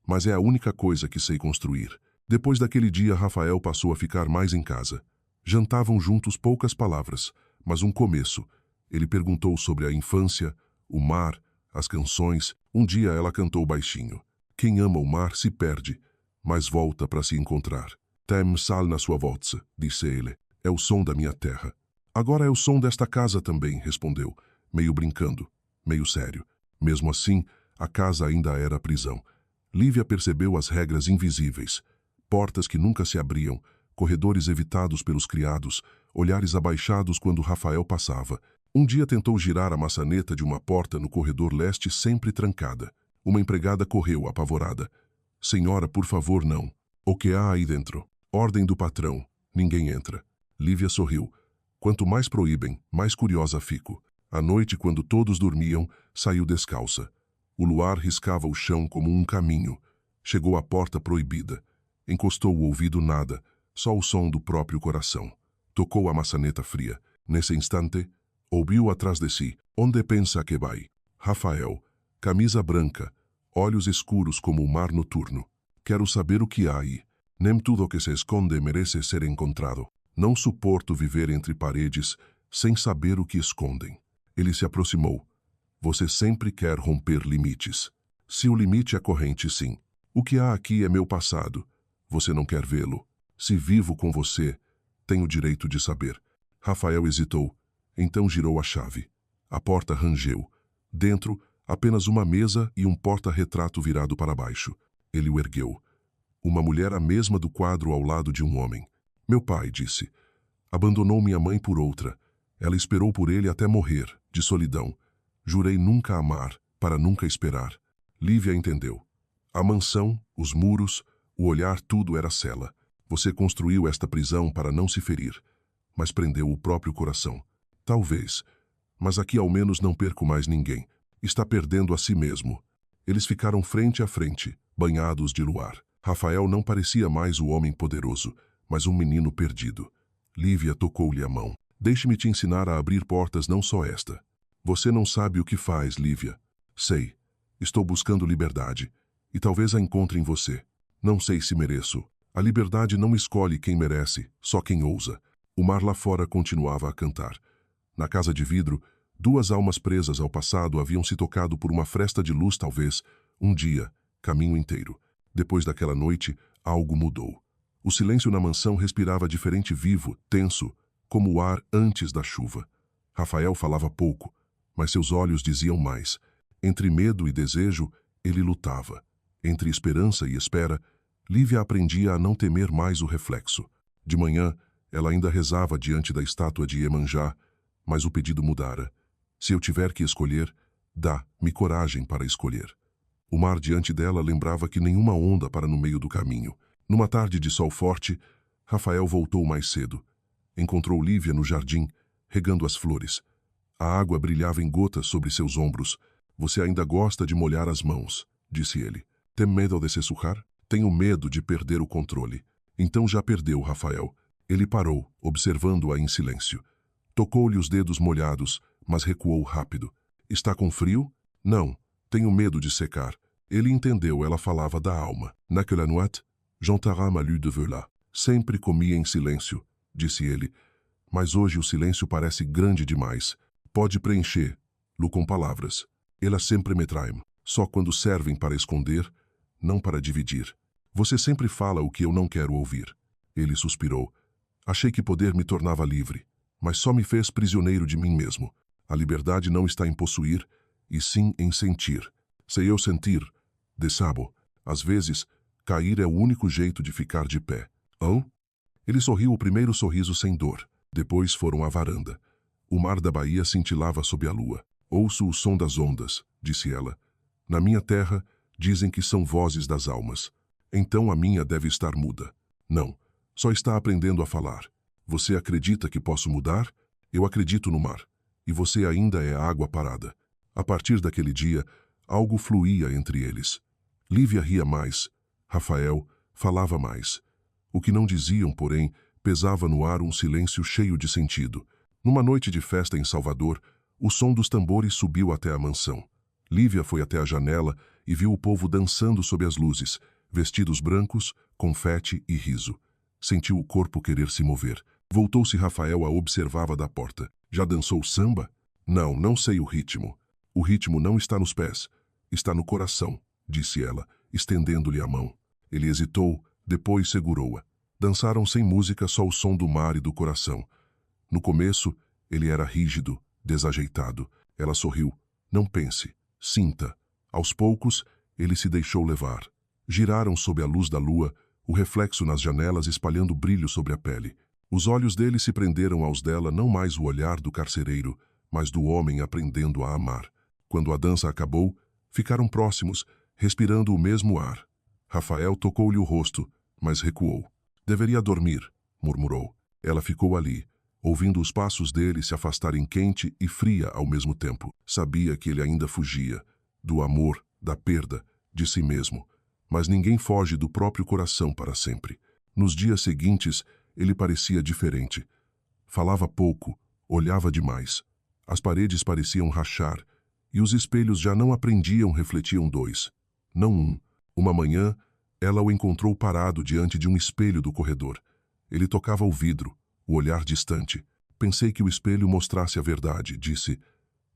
Mas é a única coisa que sei construir." Depois daquele dia, Rafael passou a ficar mais em casa. Jantavam juntos poucas palavras, mas um começo. Ele perguntou sobre a infância, o mar, as canções. Um dia ela cantou baixinho. "Quem ama o mar se perde, mas volta para se encontrar." "Tem sal na sua voz," disse ele. "É o som da minha terra." "Agora é o som desta casa também," respondeu, meio brincando, meio sério. Mesmo assim, a casa ainda era prisão. Lívia percebeu as regras invisíveis. Portas que nunca se abriam, corredores evitados pelos criados, olhares abaixados quando Rafael passava. Um dia tentou girar a maçaneta de uma porta no corredor leste sempre trancada. Uma empregada correu, apavorada. "Senhora, por favor, não. O que há aí dentro?" "Ordem do patrão. Ninguém entra." Lívia sorriu. "Quanto mais proíbem, mais curiosa fico." À noite, quando todos dormiam, saiu descalça. O luar riscava o chão como um caminho. Chegou à porta proibida. Encostou o ouvido, nada, só o som do próprio coração. Tocou a maçaneta fria. Nesse instante, ouviu atrás de si: "Onde pensa que vai?" Rafael, camisa branca, olhos escuros como o mar noturno. "Quero saber o que há aí. Nem tudo que se esconde merece ser encontrado. Não suporto viver entre paredes sem saber o que escondem." Ele se aproximou. "Você sempre quer romper limites. Se o limite é corrente, sim. O que há aqui é meu passado. Você não quer vê-lo. Se vivo com você, tenho o direito de saber." Rafael hesitou. Então girou a chave. A porta rangeu. Dentro, apenas uma mesa e um porta-retrato virado para baixo. Ele o ergueu. Uma mulher, a mesma do quadro, ao lado de um homem. "Meu pai", disse. "Abandonou minha mãe por outra. Ela esperou por ele até morrer, de solidão. Jurei nunca amar, para nunca esperar." Lívia entendeu. A mansão, os muros, o olhar, tudo era cela. "Você construiu esta prisão para não se ferir, mas prendeu o próprio coração." "Talvez. Mas aqui ao menos não perco mais ninguém. Está perdendo a si mesmo." Eles ficaram frente a frente, banhados de luar. Rafael não parecia mais o homem poderoso, mas um menino perdido. Lívia tocou-lhe a mão. "Deixe-me te ensinar a abrir portas, não só esta." "Você não sabe o que faz, Lívia." "Sei. Estou buscando liberdade. E talvez a encontre em você. Não sei se mereço. A liberdade não escolhe quem merece, só quem ousa." O mar lá fora continuava a cantar. Na casa de vidro, duas almas presas ao passado haviam se tocado por uma fresta de luz, talvez, um dia, caminho inteiro. Depois daquela noite, algo mudou. O silêncio na mansão respirava diferente, vivo, tenso, como o ar antes da chuva. Rafael falava pouco, mas seus olhos diziam mais. Entre medo e desejo, ele lutava. Entre esperança e espera, Lívia aprendia a não temer mais o reflexo. De manhã, ela ainda rezava diante da estátua de Iemanjá, mas o pedido mudara. "Se eu tiver que escolher, dá-me coragem para escolher." O mar diante dela lembrava que nenhuma onda para no meio do caminho. Numa tarde de sol forte, Rafael voltou mais cedo. Encontrou Lívia no jardim, regando as flores. A água brilhava em gotas sobre seus ombros. "Você ainda gosta de molhar as mãos," disse ele. "Tem medo de se sujar?" "Tenho medo de perder o controle." "Então já perdeu, Rafael. Ele parou, observando-a em silêncio. Tocou-lhe os dedos molhados, mas recuou rápido. Está com frio? Não. Tenho medo de secar. Ele entendeu, ela falava da alma. Naquela noite, Jean Taras malu de voilà. Sempre comia em silêncio, disse ele. Mas hoje o silêncio parece grande demais. Pode preencher-lo com palavras. Elas sempre me traem. Só quando servem para esconder, não para dividir. Você sempre fala o que eu não quero ouvir. Ele suspirou. Achei que poder me tornava livre, mas só me fez prisioneiro de mim mesmo. A liberdade não está em possuir, e sim em sentir. Se eu sentir, desabo. Às vezes, cair é o único jeito de ficar de pé. Hã? Ele sorriu o primeiro sorriso sem dor. Depois foram à varanda. O mar da Bahia cintilava sob a lua. Ouço o som das ondas, disse ela. Na minha terra, dizem que são vozes das almas. Então a minha deve estar muda. Não, só está aprendendo a falar. Você acredita que posso mudar? Eu acredito no mar. E você ainda é água parada. A partir daquele dia, algo fluía entre eles. Lívia ria mais. Rafael falava mais. O que não diziam, porém, pesava no ar um silêncio cheio de sentido. Numa noite de festa em Salvador, o som dos tambores subiu até a mansão. Lívia foi até a janela e viu o povo dançando sob as luzes, vestidos brancos, confete e riso. Sentiu o corpo querer se mover. Voltou-se Rafael a observava da porta. Já dançou samba? Não, não sei o ritmo. O ritmo não está nos pés. Está no coração, disse ela, estendendo-lhe a mão. Ele hesitou, depois segurou-a. Dançaram sem música, só o som do mar e do coração. No começo, ele era rígido, desajeitado. Ela sorriu. Não pense. Sinta. Aos poucos, ele se deixou levar. Giraram sob a luz da lua, o reflexo nas janelas espalhando brilho sobre a pele. Os olhos dele se prenderam aos dela, não mais o olhar do carcereiro, mas do homem aprendendo a amar. Quando a dança acabou, ficaram próximos, respirando o mesmo ar. Rafael tocou-lhe o rosto, mas recuou. Deveria dormir, murmurou. Ela ficou ali, ouvindo os passos dele se afastarem quente e fria ao mesmo tempo. Sabia que ele ainda fugia, do amor, da perda, de si mesmo. Mas ninguém foge do próprio coração para sempre. Nos dias seguintes, ele parecia diferente. Falava pouco, olhava demais. As paredes pareciam rachar, e os espelhos já não aprendiam, refletiam dois, não um. Uma manhã, ela o encontrou parado diante de um espelho do corredor. Ele tocava o vidro, o olhar distante. Pensei que o espelho mostrasse a verdade, disse.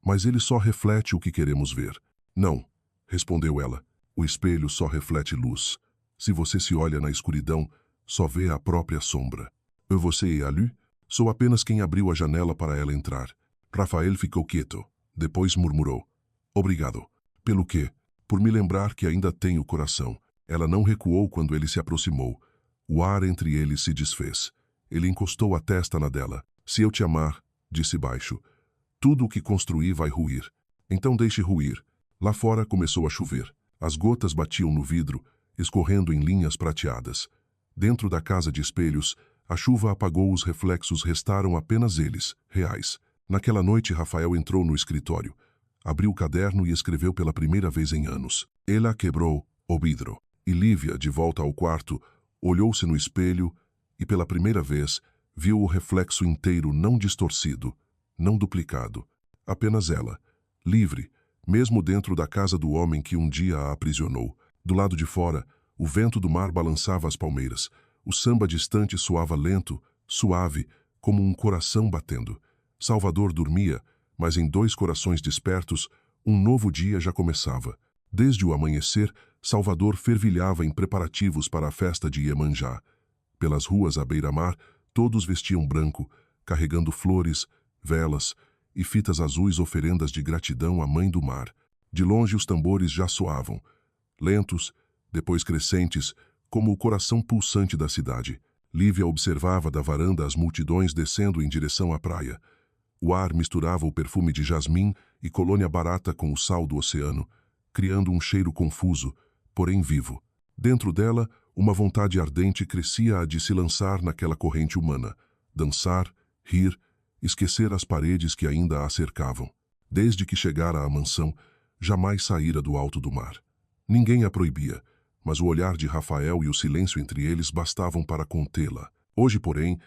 Mas ele só reflete o que queremos ver. Não, respondeu ela. O espelho só reflete luz. Se você se olha na escuridão, só vê a própria sombra. Eu você a lu? Sou apenas quem abriu a janela para ela entrar. Rafael ficou quieto. Depois murmurou. Obrigado. Pelo quê? Por me lembrar que ainda tenho coração. Ela não recuou quando ele se aproximou. O ar entre eles se desfez. Ele encostou a testa na dela. Se eu te amar, disse baixo, tudo o que construí vai ruir. Então deixe ruir. Lá fora começou a chover. As gotas batiam no vidro, escorrendo em linhas prateadas. Dentro da casa de espelhos, a chuva apagou os reflexos, restaram apenas eles, reais. Naquela noite, Rafael entrou no escritório. Abriu o caderno e escreveu pela primeira vez em anos. Ela quebrou o vidro. E Lívia, de volta ao quarto, olhou-se no espelho e, pela primeira vez, viu o reflexo inteiro, não distorcido, não duplicado. Apenas ela, livre, mesmo dentro da casa do homem que um dia a aprisionou. Do lado de fora, o vento do mar balançava as palmeiras. O samba distante soava lento, suave, como um coração batendo. Salvador dormia, mas em dois corações despertos, um novo dia já começava. Desde o amanhecer, Salvador fervilhava em preparativos para a festa de Iemanjá. Pelas ruas à beira-mar, todos vestiam branco, carregando flores, velas e fitas azuis, oferendas de gratidão à Mãe do Mar. De longe os tambores já soavam, lentos, depois crescentes, como o coração pulsante da cidade. Lívia observava da varanda as multidões descendo em direção à praia. O ar misturava o perfume de jasmim e colônia barata com o sal do oceano, criando um cheiro confuso, porém vivo. Dentro dela, uma vontade ardente crescia a de se lançar naquela corrente humana, dançar, rir, esquecer as paredes que ainda a cercavam. Desde que chegara à mansão, jamais saíra do alto do mar. Ninguém a proibia, mas o olhar de Rafael e o silêncio entre eles bastavam para contê-la. Hoje, porém,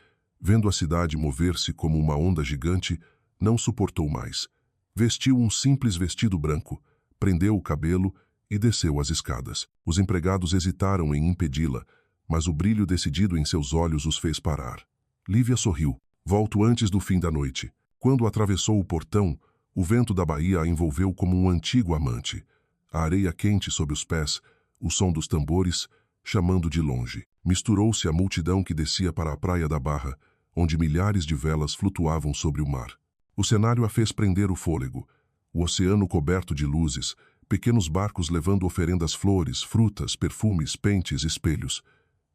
Vendo a cidade mover-se como uma onda gigante, não suportou mais. Vestiu um simples vestido branco, prendeu o cabelo e desceu as escadas. Os empregados hesitaram em impedi-la, mas o brilho decidido em seus olhos os fez parar. Lívia sorriu. Volto antes do fim da noite. Quando atravessou o portão, o vento da baía a envolveu como um antigo amante. A areia quente sob os pés, o som dos tambores, chamando de longe. Misturou-se à multidão que descia para a praia da Barra, onde milhares de velas flutuavam sobre o mar. O cenário a fez prender o fôlego. O oceano coberto de luzes, pequenos barcos levando oferendas flores, frutas, perfumes, pentes, espelhos.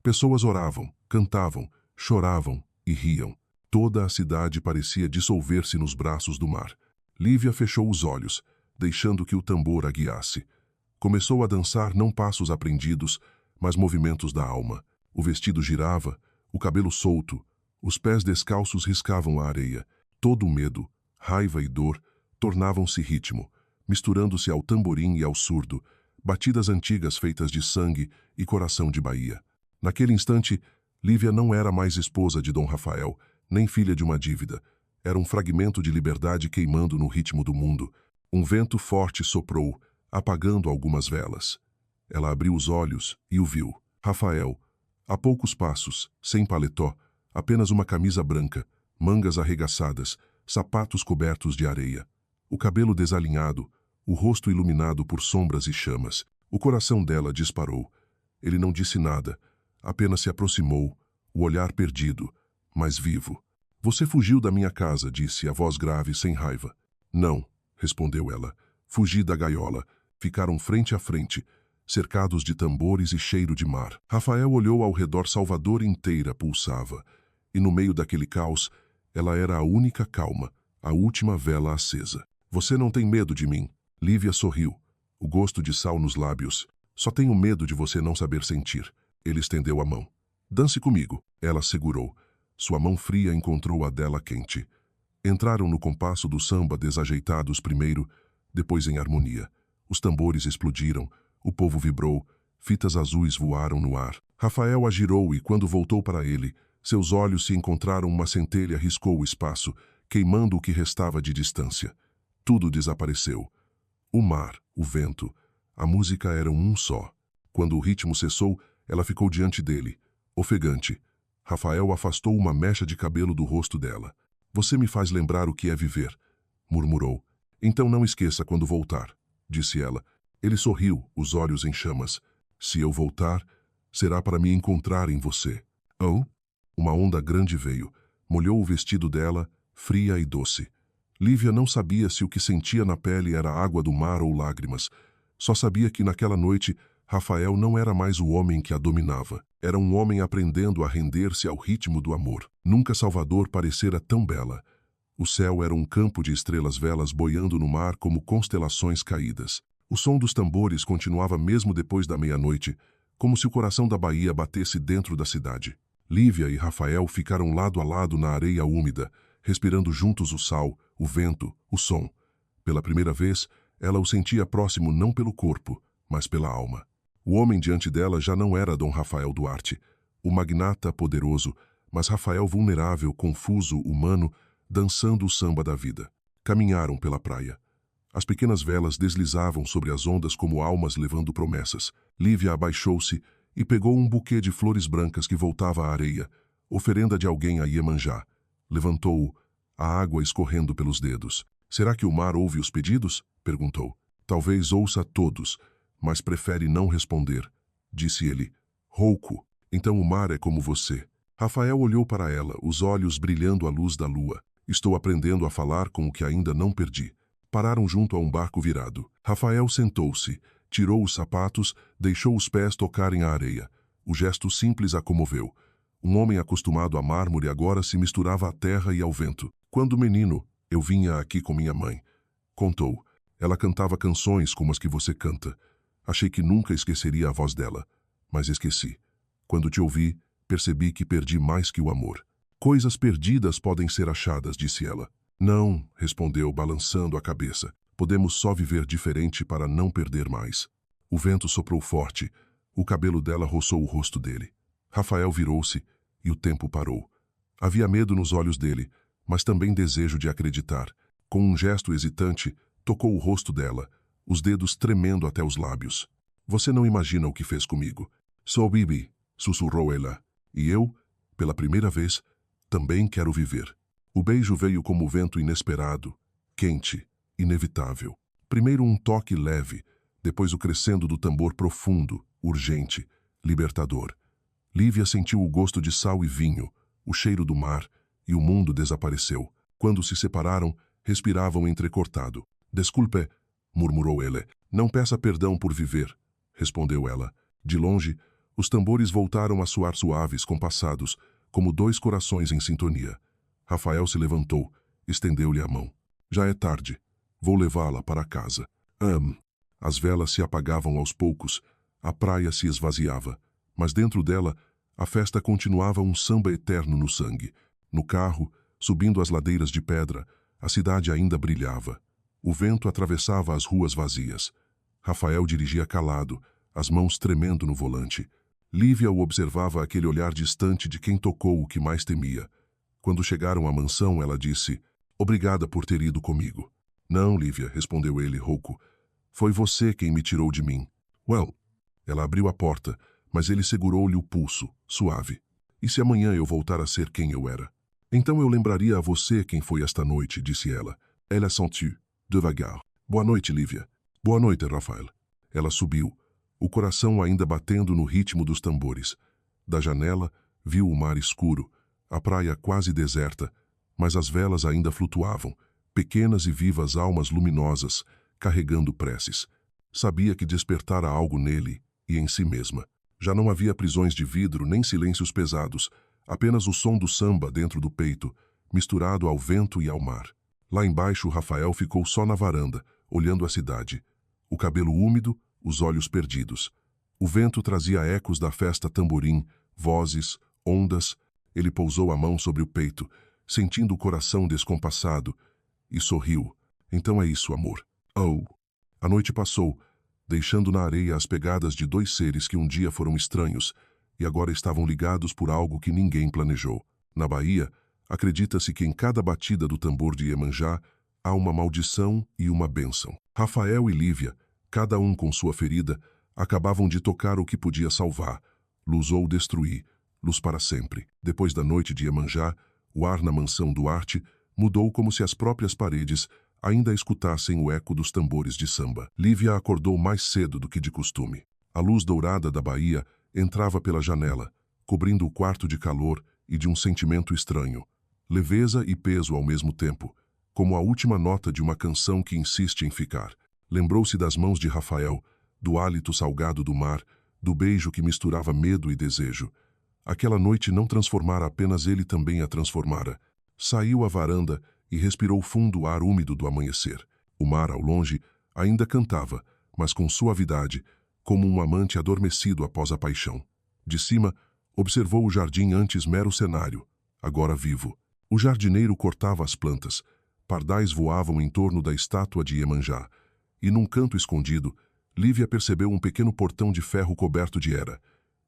Pessoas oravam, cantavam, choravam e riam. Toda a cidade parecia dissolver-se nos braços do mar. Lívia fechou os olhos, deixando que o tambor a guiasse. Começou a dançar não passos aprendidos, mas movimentos da alma. O vestido girava, o cabelo solto, os pés descalços riscavam a areia. Todo o medo, raiva e dor tornavam-se ritmo, misturando-se ao tamborim e ao surdo, batidas antigas feitas de sangue e coração de Bahia. Naquele instante, Lívia não era mais esposa de Dom Rafael, nem filha de uma dívida. Era um fragmento de liberdade queimando no ritmo do mundo. Um vento forte soprou, apagando algumas velas. Ela abriu os olhos e o viu. Rafael, a poucos passos, sem paletó, apenas uma camisa branca, mangas arregaçadas, sapatos cobertos de areia. O cabelo desalinhado, o rosto iluminado por sombras e chamas. O coração dela disparou. Ele não disse nada, apenas se aproximou, o olhar perdido, mas vivo. Você fugiu da minha casa, disse a voz grave sem raiva. Não, respondeu ela. Fugi da gaiola. Ficaram frente a frente, cercados de tambores e cheiro de mar. Rafael olhou ao redor. Salvador inteira pulsava. E no meio daquele caos, ela era a única calma, a última vela acesa. Você não tem medo de mim? Lívia sorriu, o gosto de sal nos lábios. Só tenho medo de você não saber sentir. Ele estendeu a mão. Dance comigo. Ela segurou. Sua mão fria encontrou a dela quente. Entraram no compasso do samba desajeitados primeiro, depois em harmonia. Os tambores explodiram, o povo vibrou, fitas azuis voaram no ar. Rafael a girou e, quando voltou para ele, seus olhos se encontraram. Uma centelha riscou o espaço, queimando o que restava de distância. Tudo desapareceu. O mar, o vento, a música eram um só. Quando o ritmo cessou, ela ficou diante dele, ofegante. Rafael afastou uma mecha de cabelo do rosto dela. Você me faz lembrar o que é viver, murmurou. Então não esqueça quando voltar, disse ela. Ele sorriu, os olhos em chamas. Se eu voltar, será para me encontrar em você. Oh? Uma onda grande veio, molhou o vestido dela, fria e doce. Lívia não sabia se o que sentia na pele era água do mar ou lágrimas. Só sabia que naquela noite, Rafael não era mais o homem que a dominava. Era um homem aprendendo a render-se ao ritmo do amor. Nunca Salvador parecera tão bela. O céu era um campo de estrelas velas boiando no mar como constelações caídas. O som dos tambores continuava mesmo depois da meia-noite, como se o coração da Bahia batesse dentro da cidade. Lívia e Rafael ficaram lado a lado na areia úmida, respirando juntos o sal, o vento, o som. Pela primeira vez, ela o sentia próximo não pelo corpo, mas pela alma. O homem diante dela já não era Dom Rafael Duarte, o magnata poderoso, mas Rafael vulnerável, confuso, humano, dançando o samba da vida. Caminharam pela praia. As pequenas velas deslizavam sobre as ondas como almas levando promessas. Lívia abaixou-se e pegou um buquê de flores brancas que voltava à areia, oferenda de alguém a Iemanjá. Levantou-o, a água escorrendo pelos dedos. Será que o mar ouve os pedidos? Perguntou. Talvez ouça todos, mas prefere não responder, disse ele. Rouco, então o mar é como você. Rafael olhou para ela, os olhos brilhando à luz da lua. Estou aprendendo a falar com o que ainda não perdi. Pararam junto a um barco virado. Rafael sentou-se, tirou os sapatos, deixou os pés tocarem a areia. O gesto simples a comoveu. Um homem acostumado a mármore agora se misturava à terra e ao vento. Quando menino, eu vinha aqui com minha mãe. Contou. Ela cantava canções como as que você canta. Achei que nunca esqueceria a voz dela, mas esqueci. Quando te ouvi, percebi que perdi mais que o amor. Coisas perdidas podem ser achadas, disse ela. Não, respondeu, balançando a cabeça. Podemos só viver diferente para não perder mais. O vento soprou forte. O cabelo dela roçou o rosto dele. Rafael virou-se e o tempo parou. Havia medo nos olhos dele, mas também desejo de acreditar. Com um gesto hesitante, tocou o rosto dela, os dedos tremendo até os lábios. Você não imagina o que fez comigo. Sou Bibi, sussurrou ela. E eu, pela primeira vez, também quero viver. O beijo veio como o vento inesperado, quente, inevitável. Primeiro um toque leve, depois o crescendo do tambor profundo, urgente, libertador. Lívia sentiu o gosto de sal e vinho, o cheiro do mar, e o mundo desapareceu. Quando se separaram, respiravam entrecortado. Desculpe, murmurou ele. Não peça perdão por viver, respondeu ela. De longe, os tambores voltaram a soar suaves, compassados, como dois corações em sintonia. Rafael se levantou, estendeu-lhe a mão. Já é tarde. Vou levá-la para casa. As velas se apagavam aos poucos, a praia se esvaziava, mas dentro dela, a festa continuava um samba eterno no sangue. No carro, subindo as ladeiras de pedra, a cidade ainda brilhava. O vento atravessava as ruas vazias. Rafael dirigia calado, as mãos tremendo no volante. Lívia o observava aquele olhar distante de quem tocou o que mais temia. Quando chegaram à mansão, ela disse, obrigada por ter ido comigo. Não, Lívia, respondeu ele, rouco. Foi você quem me tirou de mim. Ela abriu a porta, mas ele segurou-lhe o pulso, suave. E se amanhã eu voltar a ser quem eu era? Então eu lembraria a você quem foi esta noite, disse ela. Ela sentiu, devagar. Boa noite, Lívia. Boa noite, Rafael. Ela subiu, o coração ainda batendo no ritmo dos tambores. Da janela, viu o mar escuro, a praia quase deserta, mas as velas ainda flutuavam, pequenas e vivas almas luminosas, carregando preces. Sabia que despertara algo nele e em si mesma. Já não havia prisões de vidro nem silêncios pesados, apenas o som do samba dentro do peito, misturado ao vento e ao mar. Lá embaixo, Rafael ficou só na varanda, olhando a cidade. O cabelo úmido, os olhos perdidos. O vento trazia ecos da festa tamborim, vozes, ondas. Ele pousou a mão sobre o peito, sentindo o coração descompassado, e sorriu. Então é isso, amor. A noite passou, deixando na areia as pegadas de dois seres que um dia foram estranhos e agora estavam ligados por algo que ninguém planejou. Na Bahia, acredita-se que em cada batida do tambor de Iemanjá há uma maldição e uma bênção. Rafael e Lívia, cada um com sua ferida, acabavam de tocar o que podia salvar, luz ou destruir, luz para sempre. Depois da noite de Iemanjá, o ar na mansão Duarte mudou como se as próprias paredes ainda escutassem o eco dos tambores de samba. Lívia acordou mais cedo do que de costume. A luz dourada da Bahia entrava pela janela, cobrindo o quarto de calor e de um sentimento estranho, leveza e peso ao mesmo tempo, como a última nota de uma canção que insiste em ficar. Lembrou-se das mãos de Rafael, do hálito salgado do mar, do beijo que misturava medo e desejo. Aquela noite não transformara apenas ele, também a transformara. Saiu à varanda e respirou fundo o ar úmido do amanhecer. O mar, ao longe, ainda cantava, mas com suavidade, como um amante adormecido após a paixão. De cima, observou o jardim antes mero cenário, agora vivo. O jardineiro cortava as plantas, pardais voavam em torno da estátua de Iemanjá, e num canto escondido, Lívia percebeu um pequeno portão de ferro coberto de era.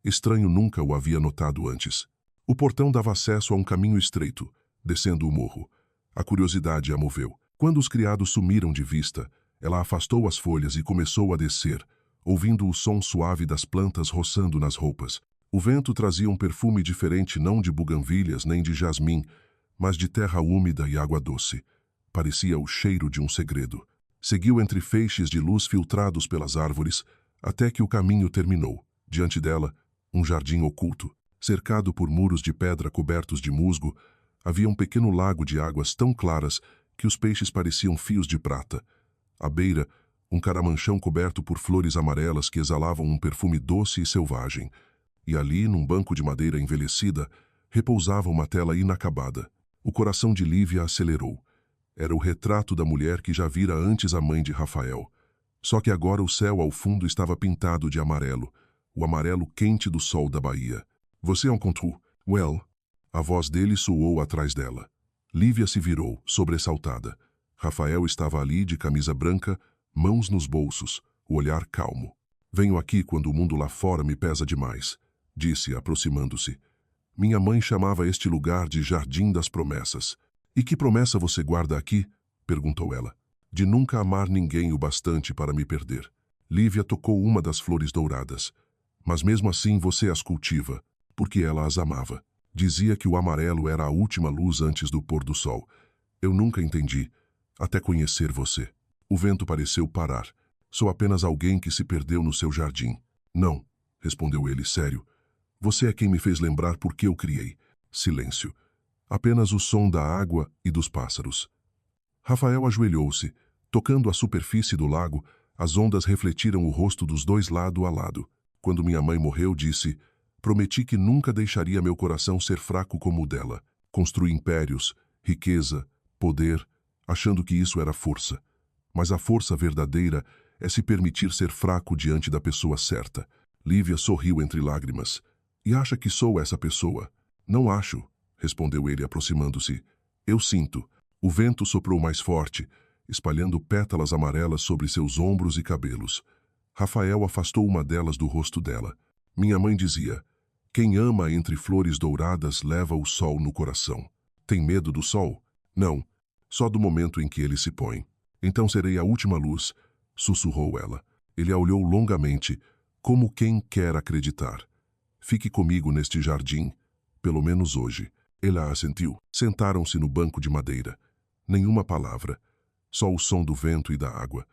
Estranho, nunca o havia notado antes. O portão dava acesso a um caminho estreito, descendo o morro. A curiosidade a moveu. Quando os criados sumiram de vista, ela afastou as folhas e começou a descer, ouvindo o som suave das plantas roçando nas roupas. O vento trazia um perfume diferente, não de buganvílias nem de jasmim, mas de terra úmida e água doce. Parecia o cheiro de um segredo. Seguiu entre feixes de luz filtrados pelas árvores, até que o caminho terminou. Diante dela, um jardim oculto. Cercado por muros de pedra cobertos de musgo, havia um pequeno lago de águas tão claras que os peixes pareciam fios de prata. À beira, um caramanchão coberto por flores amarelas que exalavam um perfume doce e selvagem. E ali, num banco de madeira envelhecida, repousava uma tela inacabada. O coração de Lívia acelerou. Era o retrato da mulher que já vira antes a mãe de Rafael. Só que agora o céu ao fundo estava pintado de amarelo, o amarelo quente do sol da Bahia. Você encontrou? A voz dele soou atrás dela. Lívia se virou, sobressaltada. Rafael estava ali de camisa branca, mãos nos bolsos, o olhar calmo. Venho aqui quando o mundo lá fora me pesa demais, disse, aproximando-se. Minha mãe chamava este lugar de Jardim das Promessas. E que promessa você guarda aqui? Perguntou ela. De nunca amar ninguém o bastante para me perder. Lívia tocou uma das flores douradas. Mas mesmo assim você as cultiva, porque ela as amava. Dizia que o amarelo era a última luz antes do pôr do sol. Eu nunca entendi, até conhecer você. O vento pareceu parar. Sou apenas alguém que se perdeu no seu jardim. Não, respondeu ele sério. Você é quem me fez lembrar por que eu criei. Silêncio. Apenas o som da água e dos pássaros. Rafael ajoelhou-se. Tocando a superfície do lago, as ondas refletiram o rosto dos dois lado a lado. Quando minha mãe morreu, disse: prometi que nunca deixaria meu coração ser fraco como o dela. Construí impérios, riqueza, poder, achando que isso era força. Mas a força verdadeira é se permitir ser fraco diante da pessoa certa. Lívia sorriu entre lágrimas. E acha que sou essa pessoa? Não acho, respondeu ele aproximando-se. Eu sinto. O vento soprou mais forte, espalhando pétalas amarelas sobre seus ombros e cabelos. Rafael afastou uma delas do rosto dela. Minha mãe dizia: quem ama entre flores douradas leva o sol no coração. Tem medo do sol? Não, só do momento em que ele se põe. Então serei a última luz, sussurrou ela. Ele a olhou longamente, como quem quer acreditar. Fique comigo neste jardim, pelo menos hoje. Ela assentiu. Sentaram-se no banco de madeira. Nenhuma palavra, só o som do vento e da água.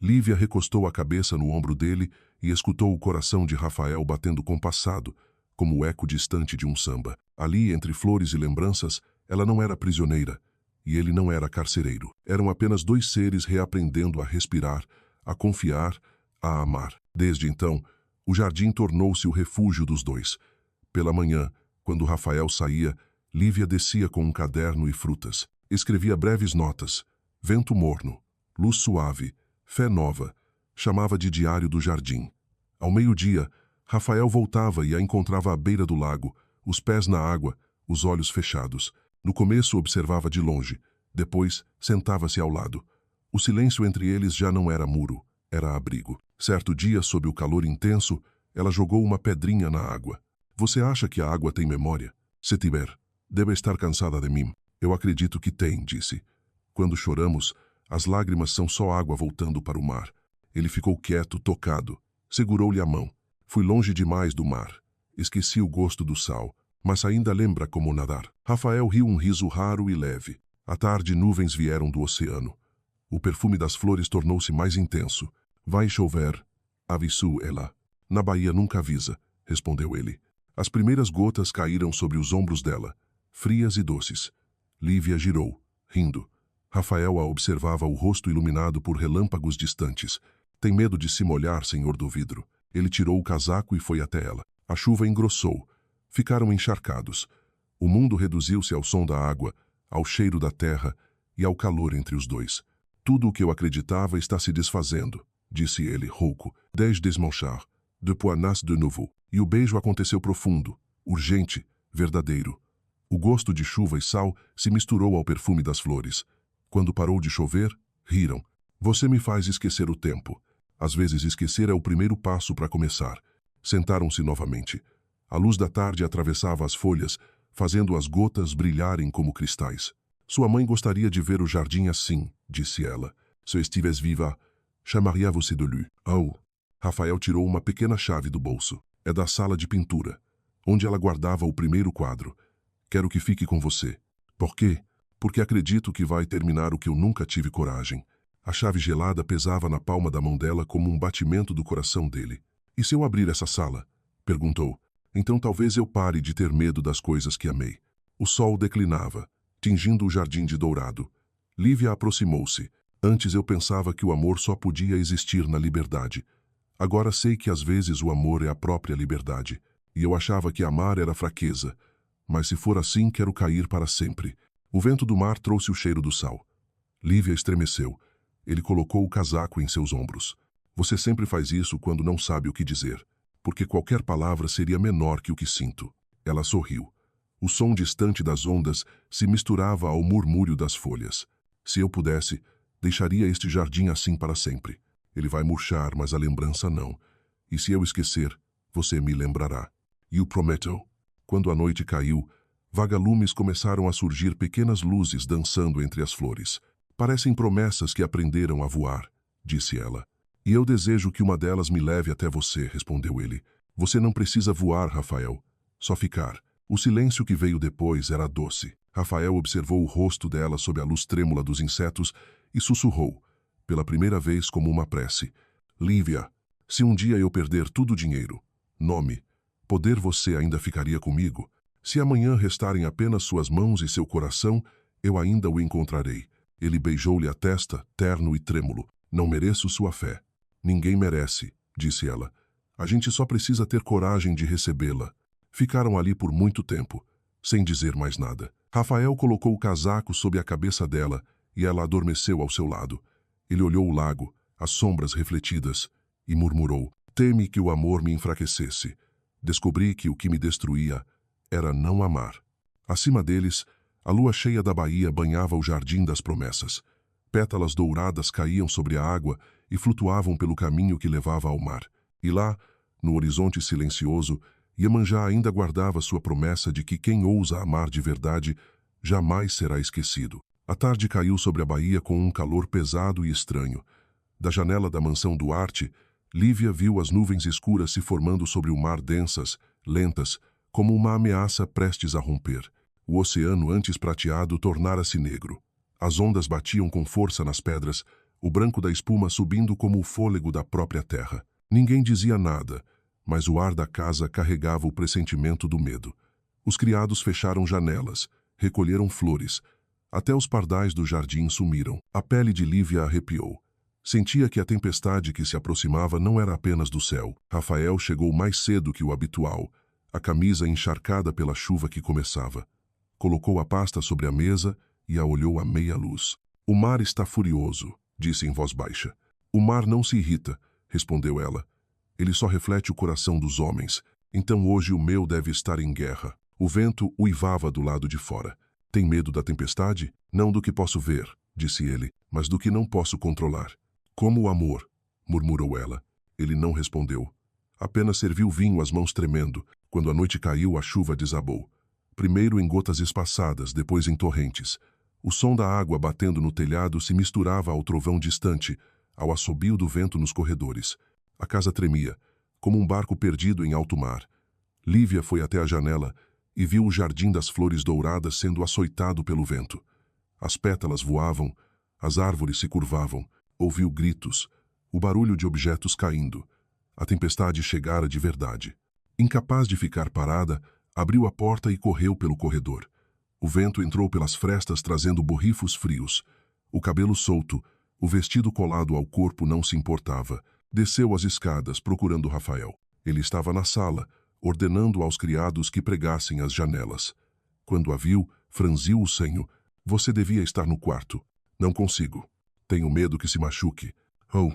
Lívia recostou a cabeça no ombro dele e escutou o coração de Rafael batendo compassado, como o eco distante de um samba. Ali, entre flores e lembranças, ela não era prisioneira, e ele não era carcereiro. Eram apenas dois seres reaprendendo a respirar, a confiar, a amar. Desde então, o jardim tornou-se o refúgio dos dois. Pela manhã, quando Rafael saía, Lívia descia com um caderno e frutas. Escrevia breves notas. Vento morno, luz suave, fé nova. Chamava de diário do jardim. Ao meio-dia, Rafael voltava e a encontrava à beira do lago, os pés na água, os olhos fechados. No começo observava de longe, depois sentava-se ao lado. O silêncio entre eles já não era muro, era abrigo. Certo dia, sob o calor intenso, ela jogou uma pedrinha na água. Você acha que a água tem memória? Se tiver, deve estar cansada de mim. Eu acredito que tem, disse. Quando choramos, as lágrimas são só água voltando para o mar. Ele ficou quieto, tocado. Segurou-lhe a mão. Fui longe demais do mar. Esqueci o gosto do sal, mas ainda lembra como nadar. Rafael riu um riso raro e leve. À tarde, nuvens vieram do oceano. O perfume das flores tornou-se mais intenso. Vai chover, avisou ela. Na Bahia nunca avisa, respondeu ele. As primeiras gotas caíram sobre os ombros dela, frias e doces. Lívia girou, rindo. Rafael a observava o rosto iluminado por relâmpagos distantes. Tem medo de se molhar, senhor do vidro. Ele tirou o casaco e foi até ela. A chuva engrossou. Ficaram encharcados. O mundo reduziu-se ao som da água, ao cheiro da terra e ao calor entre os dois. Tudo o que eu acreditava está se desfazendo, disse ele, rouco. Deixe desmanchar. Depois nasce de novo. E o beijo aconteceu profundo, urgente, verdadeiro. O gosto de chuva e sal se misturou ao perfume das flores. Quando parou de chover, riram. Você me faz esquecer o tempo. Às vezes esquecer é o primeiro passo para começar. Sentaram-se novamente. A luz da tarde atravessava as folhas, fazendo as gotas brilharem como cristais. Sua mãe gostaria de ver o jardim assim, disse ela. Se eu estivesse viva, chamaria você de lui. Oh! Rafael tirou uma pequena chave do bolso. É da sala de pintura, onde ela guardava o primeiro quadro. Quero que fique com você. Por quê? Porque acredito que vai terminar o que eu nunca tive coragem. A chave gelada pesava na palma da mão dela como um batimento do coração dele. E se eu abrir essa sala? Perguntou. Então talvez eu pare de ter medo das coisas que amei. O sol declinava, tingindo o jardim de dourado. Lívia aproximou-se. Antes eu pensava que o amor só podia existir na liberdade. Agora sei que às vezes o amor é a própria liberdade. E eu achava que amar era fraqueza. Mas se for assim, quero cair para sempre. O vento do mar trouxe o cheiro do sal. Lívia estremeceu. Ele colocou o casaco em seus ombros. Você sempre faz isso quando não sabe o que dizer, porque qualquer palavra seria menor que o que sinto. Ela sorriu. O som distante das ondas se misturava ao murmúrio das folhas. Se eu pudesse, deixaria este jardim assim para sempre. Ele vai murchar, mas a lembrança não. E se eu esquecer, você me lembrará. You prometo? Quando a noite caiu, vagalumes começaram a surgir pequenas luzes dançando entre as flores. Parecem promessas que aprenderam a voar, disse ela. E eu desejo que uma delas me leve até você, respondeu ele. Você não precisa voar, Rafael. Só ficar. O silêncio que veio depois era doce. Rafael observou o rosto dela sob a luz trêmula dos insetos e sussurrou, pela primeira vez como uma prece. Lívia, se um dia eu perder tudo o dinheiro, nome, poder, você ainda ficaria comigo? Se amanhã restarem apenas suas mãos e seu coração, eu ainda o encontrarei. Ele beijou-lhe a testa, terno e trêmulo. Não mereço sua fé. Ninguém merece, disse ela. A gente só precisa ter coragem de recebê-la. Ficaram ali por muito tempo, sem dizer mais nada. Rafael colocou o casaco sob a cabeça dela e ela adormeceu ao seu lado. Ele olhou o lago, as sombras refletidas, e murmurou: teme que o amor me enfraquecesse. Descobri que o que me destruía era não amar. Acima deles, a lua cheia da baía banhava o jardim das promessas. Pétalas douradas caíam sobre a água e flutuavam pelo caminho que levava ao mar. E lá, no horizonte silencioso, Iemanjá ainda guardava sua promessa de que quem ousa amar de verdade jamais será esquecido. A tarde caiu sobre a baía com um calor pesado e estranho. Da janela da mansão Duarte, Lívia viu as nuvens escuras se formando sobre o mar, densas, lentas, como uma ameaça prestes a romper. O oceano, antes prateado, tornara-se negro. As ondas batiam com força nas pedras, o branco da espuma subindo como o fôlego da própria terra. Ninguém dizia nada, mas o ar da casa carregava o pressentimento do medo. Os criados fecharam janelas, recolheram flores. Até os pardais do jardim sumiram. A pele de Lívia arrepiou. Sentia que a tempestade que se aproximava não era apenas do céu. Rafael chegou mais cedo que o habitual, a camisa encharcada pela chuva que começava. Colocou a pasta sobre a mesa e a olhou à meia luz. O mar está furioso, disse em voz baixa. O mar não se irrita, respondeu ela. Ele só reflete o coração dos homens. Então hoje o meu deve estar em guerra. O vento uivava do lado de fora. Tem medo da tempestade? Não do que posso ver, disse ele, mas do que não posso controlar. Como o amor, murmurou ela. Ele não respondeu. Apenas serviu vinho às mãos tremendo. Quando a noite caiu, a chuva desabou. Primeiro em gotas espaçadas, depois em torrentes. O som da água batendo no telhado se misturava ao trovão distante, ao assobio do vento nos corredores. A casa tremia, como um barco perdido em alto mar. Lívia foi até a janela e viu o jardim das flores douradas sendo açoitado pelo vento. As pétalas voavam, as árvores se curvavam. Ouviu gritos, o barulho de objetos caindo. A tempestade chegara de verdade. Incapaz de ficar parada, abriu a porta e correu pelo corredor. O vento entrou pelas frestas trazendo borrifos frios. O cabelo solto, o vestido colado ao corpo não se importava. Desceu as escadas procurando Rafael. Ele estava na sala, ordenando aos criados que pregassem as janelas. Quando a viu, franziu o senho. Você devia estar no quarto. Não consigo. Tenho medo que se machuque. Oh,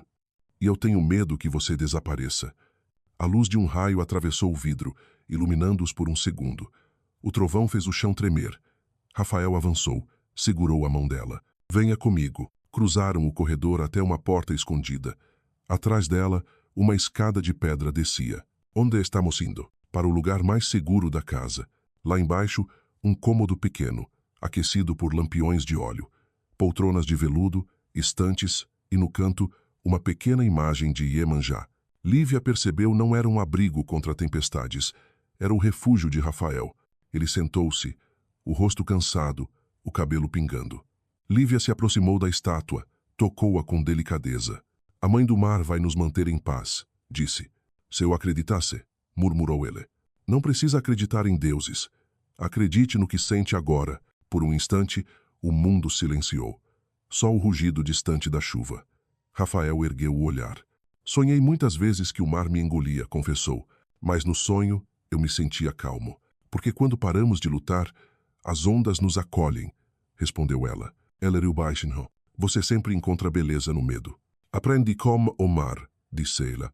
e eu tenho medo que você desapareça. A luz de um raio atravessou o vidro, iluminando-os por um segundo. O trovão fez o chão tremer. Rafael avançou, segurou a mão dela. Venha comigo. Cruzaram o corredor até uma porta escondida. Atrás dela, uma escada de pedra descia. Onde estamos indo? Para o lugar mais seguro da casa. Lá embaixo, um cômodo pequeno, aquecido por lampiões de óleo. Poltronas de veludo, estantes e, no canto, uma pequena imagem de Iemanjá. Lívia percebeu não era um abrigo contra tempestades, era o refúgio de Rafael. Ele sentou-se, o rosto cansado, o cabelo pingando. Lívia se aproximou da estátua, tocou-a com delicadeza. A mãe do mar vai nos manter em paz, disse. Se eu acreditasse, murmurou ele. Não precisa acreditar em deuses. Acredite no que sente agora. Por um instante, o mundo silenciou. Só o rugido distante da chuva. Rafael ergueu o olhar. Sonhei muitas vezes que o mar me engolia, confessou. Mas no sonho, eu me sentia calmo. Porque quando paramos de lutar, as ondas nos acolhem, respondeu ela. Ellery Baixenho, você sempre encontra beleza no medo. Aprende como o mar, disse ela.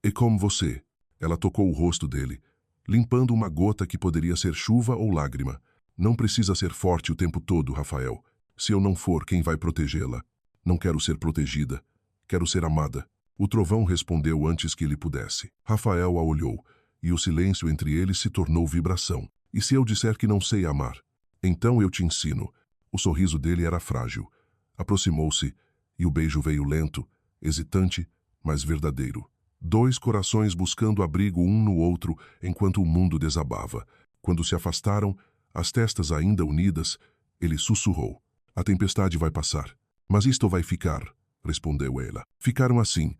E como você. Ela tocou o rosto dele, limpando uma gota que poderia ser chuva ou lágrima. Não precisa ser forte o tempo todo, Rafael. Se eu não for, quem vai protegê-la? Não quero ser protegida. Quero ser amada. O trovão respondeu antes que ele pudesse. Rafael a olhou, e o silêncio entre eles se tornou vibração. E se eu disser que não sei amar? Então eu te ensino. O sorriso dele era frágil. Aproximou-se, e o beijo veio lento, hesitante, mas verdadeiro. Dois corações buscando abrigo um no outro enquanto o mundo desabava. Quando se afastaram, as testas ainda unidas, ele sussurrou: "A tempestade vai passar, mas isto vai ficar", respondeu ela. Ficaram assim,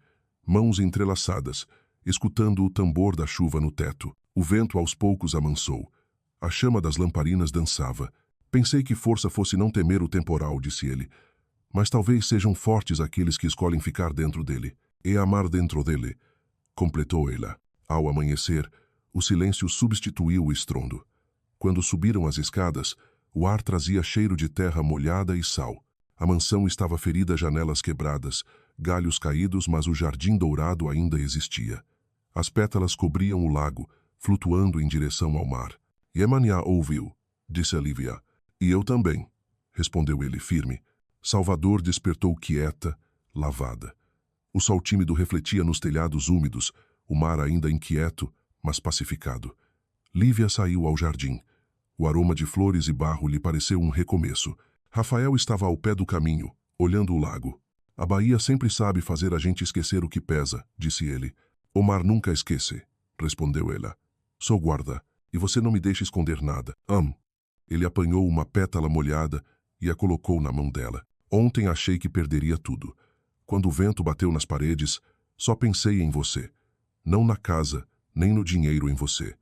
mãos entrelaçadas, escutando o tambor da chuva no teto. O vento aos poucos amansou. A chama das lamparinas dançava. Pensei que força fosse não temer o temporal, disse ele. Mas talvez sejam fortes aqueles que escolhem ficar dentro dele. E amar dentro dele, completou ela. Ao amanhecer, o silêncio substituiu o estrondo. Quando subiram as escadas, o ar trazia cheiro de terra molhada e sal. A mansão estava ferida, janelas quebradas, galhos caídos, mas o jardim dourado ainda existia. As pétalas cobriam o lago, flutuando em direção ao mar. Yemania ouviu, disse Lívia. E eu também, respondeu ele firme. Salvador despertou quieta, lavada. O sol tímido refletia nos telhados úmidos, o mar ainda inquieto, mas pacificado. Lívia saiu ao jardim. O aroma de flores e barro lhe pareceu um recomeço. Rafael estava ao pé do caminho, olhando o lago. A Bahia sempre sabe fazer a gente esquecer o que pesa, disse ele. O mar nunca esquece, respondeu ela. Sou guarda, e você não me deixa esconder nada. Ele apanhou uma pétala molhada e a colocou na mão dela. Ontem achei que perderia tudo. Quando o vento bateu nas paredes, só pensei em você. Não na casa, nem no dinheiro em você.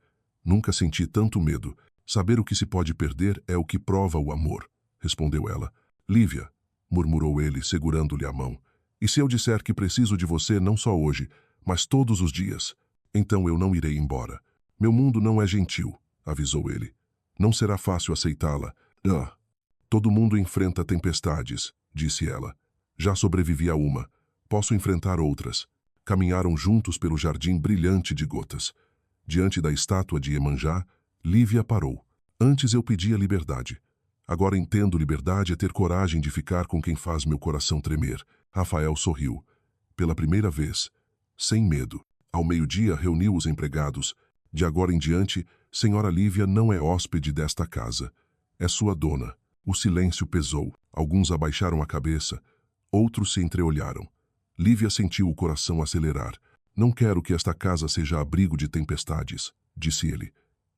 Nunca senti tanto medo. Saber o que se pode perder é o que prova o amor, respondeu ela. Lívia, murmurou ele, segurando-lhe a mão. E se eu disser que preciso de você não só hoje, mas todos os dias? Então eu não irei embora. Meu mundo não é gentil, avisou ele. Não será fácil aceitá-la. Todo mundo enfrenta tempestades, disse ela. Já sobrevivi a uma. Posso enfrentar outras. Caminharam juntos pelo jardim brilhante de gotas. Diante da estátua de Iemanjá, Lívia parou. Antes eu pedia liberdade. Agora entendo liberdade é ter coragem de ficar com quem faz meu coração tremer. Rafael sorriu. Pela primeira vez, sem medo. Ao meio-dia reuniu os empregados. De agora em diante, Senhora Lívia não é hóspede desta casa. É sua dona. O silêncio pesou. Alguns abaixaram a cabeça. Outros se entreolharam. Lívia sentiu o coração acelerar. Não quero que esta casa seja abrigo de tempestades, disse ele.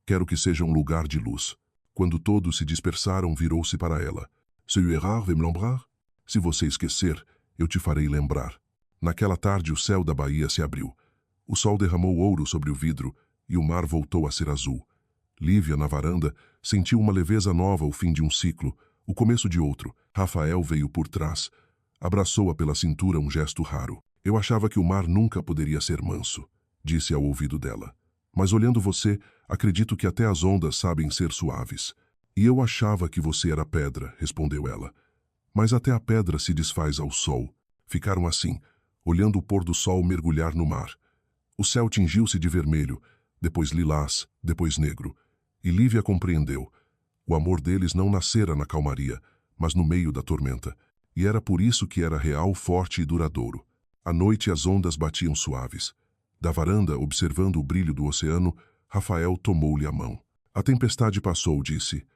Quero que seja um lugar de luz. Quando todos se dispersaram, virou-se para ela. Se eu errar, vais me lembrar? Se você esquecer, eu te farei lembrar. Naquela tarde, o céu da Bahia se abriu. O sol derramou ouro sobre o vidro e o mar voltou a ser azul. Lívia, na varanda, sentiu uma leveza nova, o fim de um ciclo, o começo de outro. Rafael veio por trás. Abraçou-a pela cintura, um gesto raro. Eu achava que o mar nunca poderia ser manso, disse ao ouvido dela. Mas olhando você, acredito que até as ondas sabem ser suaves. E eu achava que você era pedra, respondeu ela. Mas até a pedra se desfaz ao sol. Ficaram assim, olhando o pôr do sol mergulhar no mar. O céu tingiu-se de vermelho, depois lilás, depois negro. E Lívia compreendeu. O amor deles não nascera na calmaria, mas no meio da tormenta. E era por isso que era real, forte e duradouro. À noite as ondas batiam suaves. Da varanda, observando o brilho do oceano, Rafael tomou-lhe a mão. A tempestade passou, disse.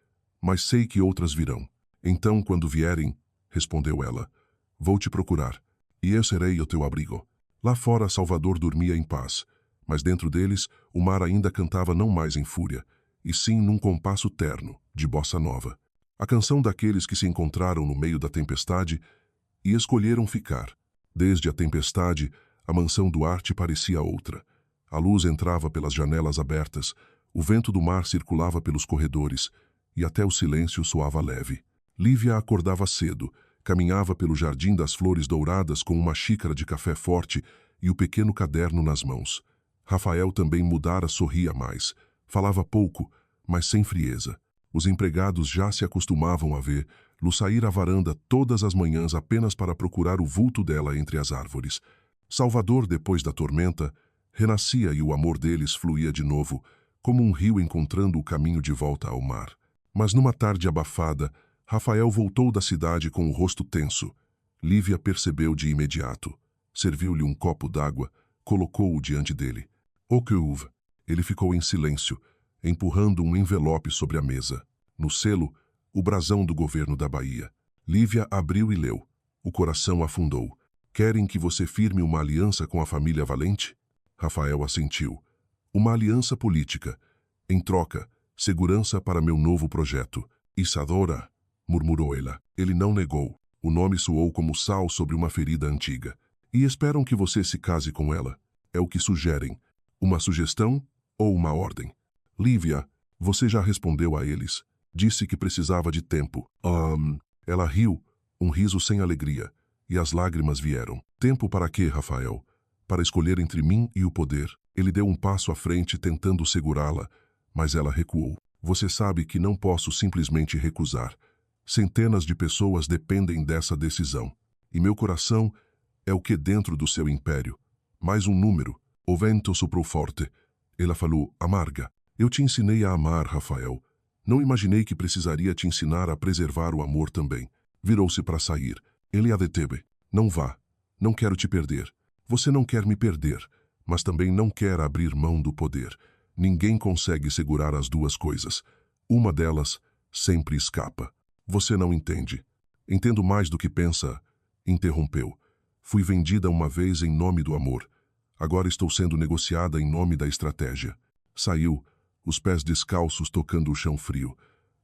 Mas sei que outras virão. Então, quando vierem, respondeu ela, vou te procurar. E eu serei o teu abrigo. Lá fora Salvador dormia em paz, mas dentro deles o mar ainda cantava não mais em fúria, e sim num compasso terno, de bossa nova. A canção daqueles que se encontraram no meio da tempestade e escolheram ficar. Desde a tempestade, a mansão Duarte parecia outra. A luz entrava pelas janelas abertas, o vento do mar circulava pelos corredores, e até o silêncio soava leve. Lívia acordava cedo, caminhava pelo jardim das flores douradas com uma xícara de café forte e o pequeno caderno nas mãos. Rafael também mudara, sorria mais. Falava pouco, mas sem frieza. Os empregados já se acostumavam a ver-lo sair à varanda todas as manhãs apenas para procurar o vulto dela entre as árvores. Salvador, depois da tormenta, renascia e o amor deles fluía de novo, como um rio encontrando o caminho de volta ao mar. Mas numa tarde abafada, Rafael voltou da cidade com o rosto tenso. Lívia percebeu de imediato. Serviu-lhe um copo d'água, colocou-o diante dele. O que houve? Ele ficou em silêncio. empurrando um envelope sobre a mesa. No selo, o brasão do governo da Bahia. Lívia abriu e leu. O coração afundou. Querem que você firme uma aliança com a família Valente? Rafael assentiu. Uma aliança política. Em troca, segurança para meu novo projeto. Isadora, murmurou ela. Ele não negou. O nome soou como sal sobre uma ferida antiga. E esperam que você se case com ela. É o que sugerem. Uma sugestão ou uma ordem? Lívia, você já respondeu a eles. Disse que precisava de tempo. Ela riu, um riso sem alegria, e as lágrimas vieram. Tempo para quê, Rafael? Para escolher entre mim e o poder. Ele deu um passo à frente tentando segurá-la, mas ela recuou. Você sabe que não posso simplesmente recusar. Centenas de pessoas dependem dessa decisão. E meu coração é o que dentro do seu império. Mais um número. O vento soprou forte. Ela falou, amarga. Eu te ensinei a amar, Rafael. Não imaginei que precisaria te ensinar a preservar o amor também. Virou-se para sair. Ele a deteve. Não vá. Não quero te perder. Você não quer me perder, mas também não quer abrir mão do poder. Ninguém consegue segurar as duas coisas. Uma delas sempre escapa. Você não entende. Entendo mais do que pensa. Interrompeu. Fui vendida uma vez em nome do amor. Agora estou sendo negociada em nome da estratégia. Saiu, os pés descalços tocando o chão frio.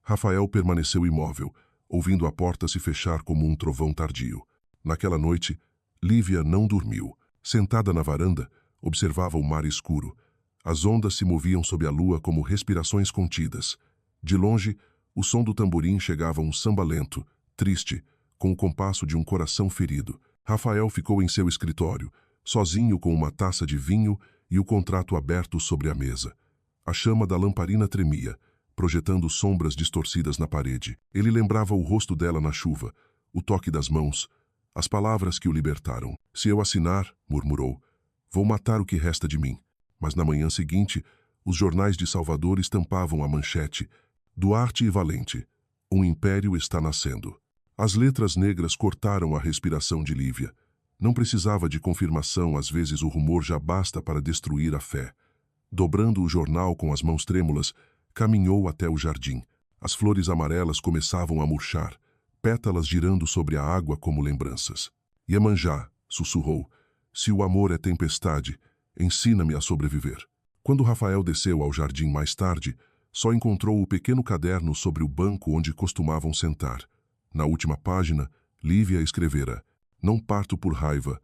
Rafael permaneceu imóvel, ouvindo a porta se fechar como um trovão tardio. Naquela noite, Lívia não dormiu. Sentada na varanda, observava o mar escuro. As ondas se moviam sob a lua como respirações contidas. De longe, o som do tamborim chegava um samba lento, triste, com o compasso de um coração ferido. Rafael ficou em seu escritório, sozinho com uma taça de vinho e o contrato aberto sobre a mesa. A chama da lamparina tremia, projetando sombras distorcidas na parede. Ele lembrava o rosto dela na chuva, o toque das mãos, as palavras que o libertaram. Se eu assinar, murmurou, vou matar o que resta de mim. Mas na manhã seguinte, os jornais de Salvador estampavam a manchete: Duarte e Valente, um império está nascendo. As letras negras cortaram a respiração de Lívia. Não precisava de confirmação, às vezes o rumor já basta para destruir a fé. Dobrando o jornal com as mãos trêmulas, caminhou até o jardim. As flores amarelas começavam a murchar, pétalas girando sobre a água como lembranças. Iemanjá, sussurrou, se o amor é tempestade, ensina-me a sobreviver. Quando Rafael desceu ao jardim mais tarde, só encontrou o pequeno caderno sobre o banco onde costumavam sentar. Na última página, Lívia escrevera, não parto por raiva,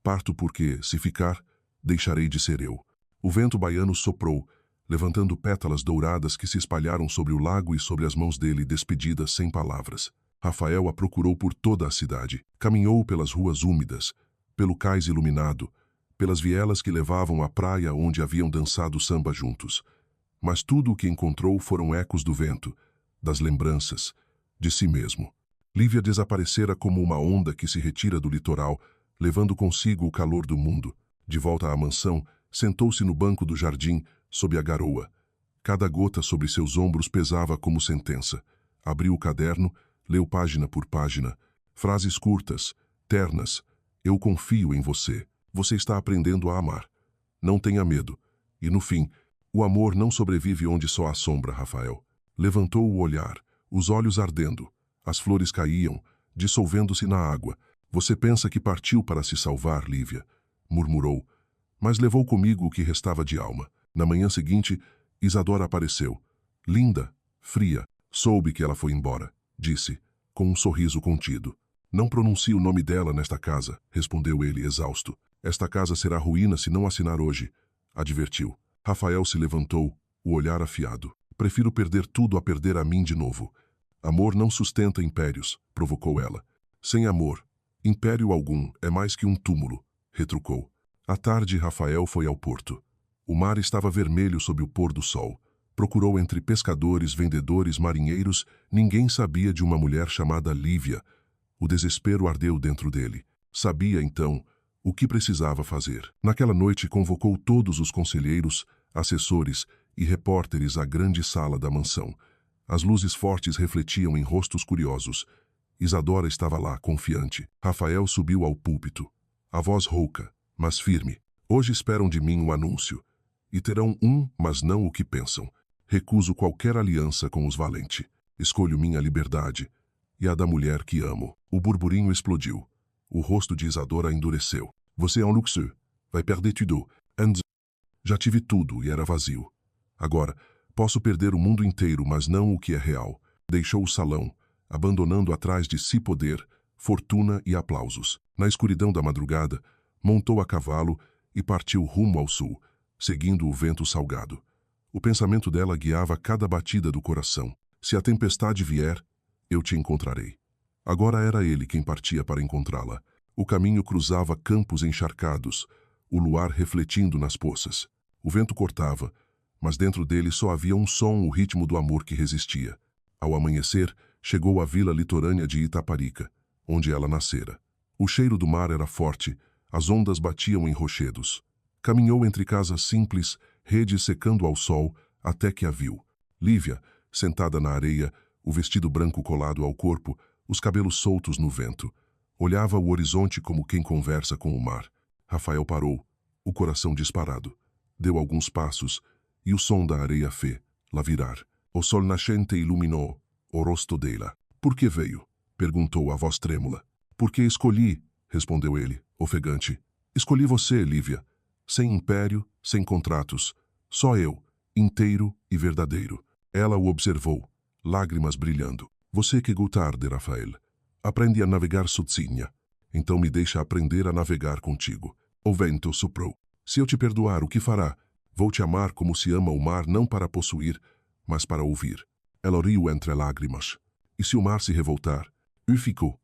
parto porque, se ficar, deixarei de ser eu. O vento baiano soprou, levantando pétalas douradas que se espalharam sobre o lago e sobre as mãos dele, despedidas sem palavras. Rafael a procurou por toda a cidade. Caminhou pelas ruas úmidas, pelo cais iluminado, pelas vielas que levavam à praia onde haviam dançado samba juntos. Mas tudo o que encontrou foram ecos do vento, das lembranças, de si mesmo. Lívia desaparecera como uma onda que se retira do litoral, levando consigo o calor do mundo. De volta à mansão, sentou-se no banco do jardim, sob a garoa. Cada gota sobre seus ombros pesava como sentença. Abriu o caderno, leu página por página. Frases curtas, ternas. Eu confio em você. Você está aprendendo a amar. Não tenha medo. E no fim, o amor não sobrevive onde só há sombra, Rafael. Levantou o olhar, os olhos ardendo. As flores caíam, dissolvendo-se na água. Você pensa que partiu para se salvar, Lívia, murmurou. Mas levou comigo o que restava de alma. Na manhã seguinte, Isadora apareceu. Linda, fria. Soube que ela foi embora, disse, com um sorriso contido. Não pronuncie o nome dela nesta casa, respondeu ele, exausto. Esta casa será ruína se não assinar hoje, advertiu. Rafael se levantou, o olhar afiado. Prefiro perder tudo a perder a mim de novo. Amor não sustenta impérios, provocou ela. Sem amor, império algum é mais que um túmulo, retrucou. À tarde, Rafael foi ao porto. O mar estava vermelho sob o pôr do sol. Procurou entre pescadores, vendedores, marinheiros. Ninguém sabia de uma mulher chamada Lívia. O desespero ardeu dentro dele. Sabia, então, o que precisava fazer. Naquela noite, convocou todos os conselheiros, assessores e repórteres à grande sala da mansão. As luzes fortes refletiam em rostos curiosos. Isadora estava lá, confiante. Rafael subiu ao púlpito. A voz rouca, mas firme. Hoje esperam de mim um anúncio. E terão mas não o que pensam. Recuso qualquer aliança com os valentes. Escolho minha liberdade e a da mulher que amo. O burburinho explodiu. O rosto de Isadora endureceu. Você é um luxo. Vai perder tudo. Já tive tudo e era vazio. Agora, posso perder o mundo inteiro, mas não o que é real. Deixou o salão, abandonando atrás de si poder, fortuna e aplausos. Na escuridão da madrugada, montou a cavalo e partiu rumo ao sul, seguindo o vento salgado. O pensamento dela guiava cada batida do coração. Se a tempestade vier, eu te encontrarei. Agora era ele quem partia para encontrá-la. O caminho cruzava campos encharcados, o luar refletindo nas poças. O vento cortava, mas dentro dele só havia um som, o ritmo do amor que resistia. Ao amanhecer, chegou à vila litorânea de Itaparica, onde ela nascera. O cheiro do mar era forte, as ondas batiam em rochedos. Caminhou entre casas simples, redes secando ao sol, até que a viu. Lívia, sentada na areia, o vestido branco colado ao corpo, os cabelos soltos no vento. Olhava o horizonte como quem conversa com o mar. Rafael parou, o coração disparado. Deu alguns passos, e o som da areia fê-la virar. O sol nascente iluminou o rosto dela. Por que veio? Perguntou a voz trêmula. Porque escolhi, respondeu ele, ofegante. Escolhi você, Lívia. Sem império, sem contratos. Só eu, inteiro e verdadeiro. Ela o observou, lágrimas brilhando. Você que tarde, Rafael. Aprende a navegar sozinha. Então me deixa aprender a navegar contigo. O vento soprou. Se eu te perdoar, o que fará? Vou te amar como se ama o mar, não para possuir, mas para ouvir. Ela riu entre lágrimas. E se o mar se revoltar? E ficou.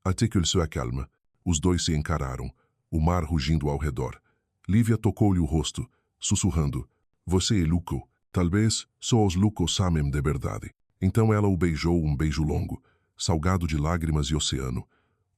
Até que ele se acalma. Os dois se encararam, o mar rugindo ao redor. Lívia tocou-lhe o rosto, sussurrando. Você é louco. Talvez só os loucos amem de verdade. Então ela o beijou um beijo longo, salgado de lágrimas e oceano.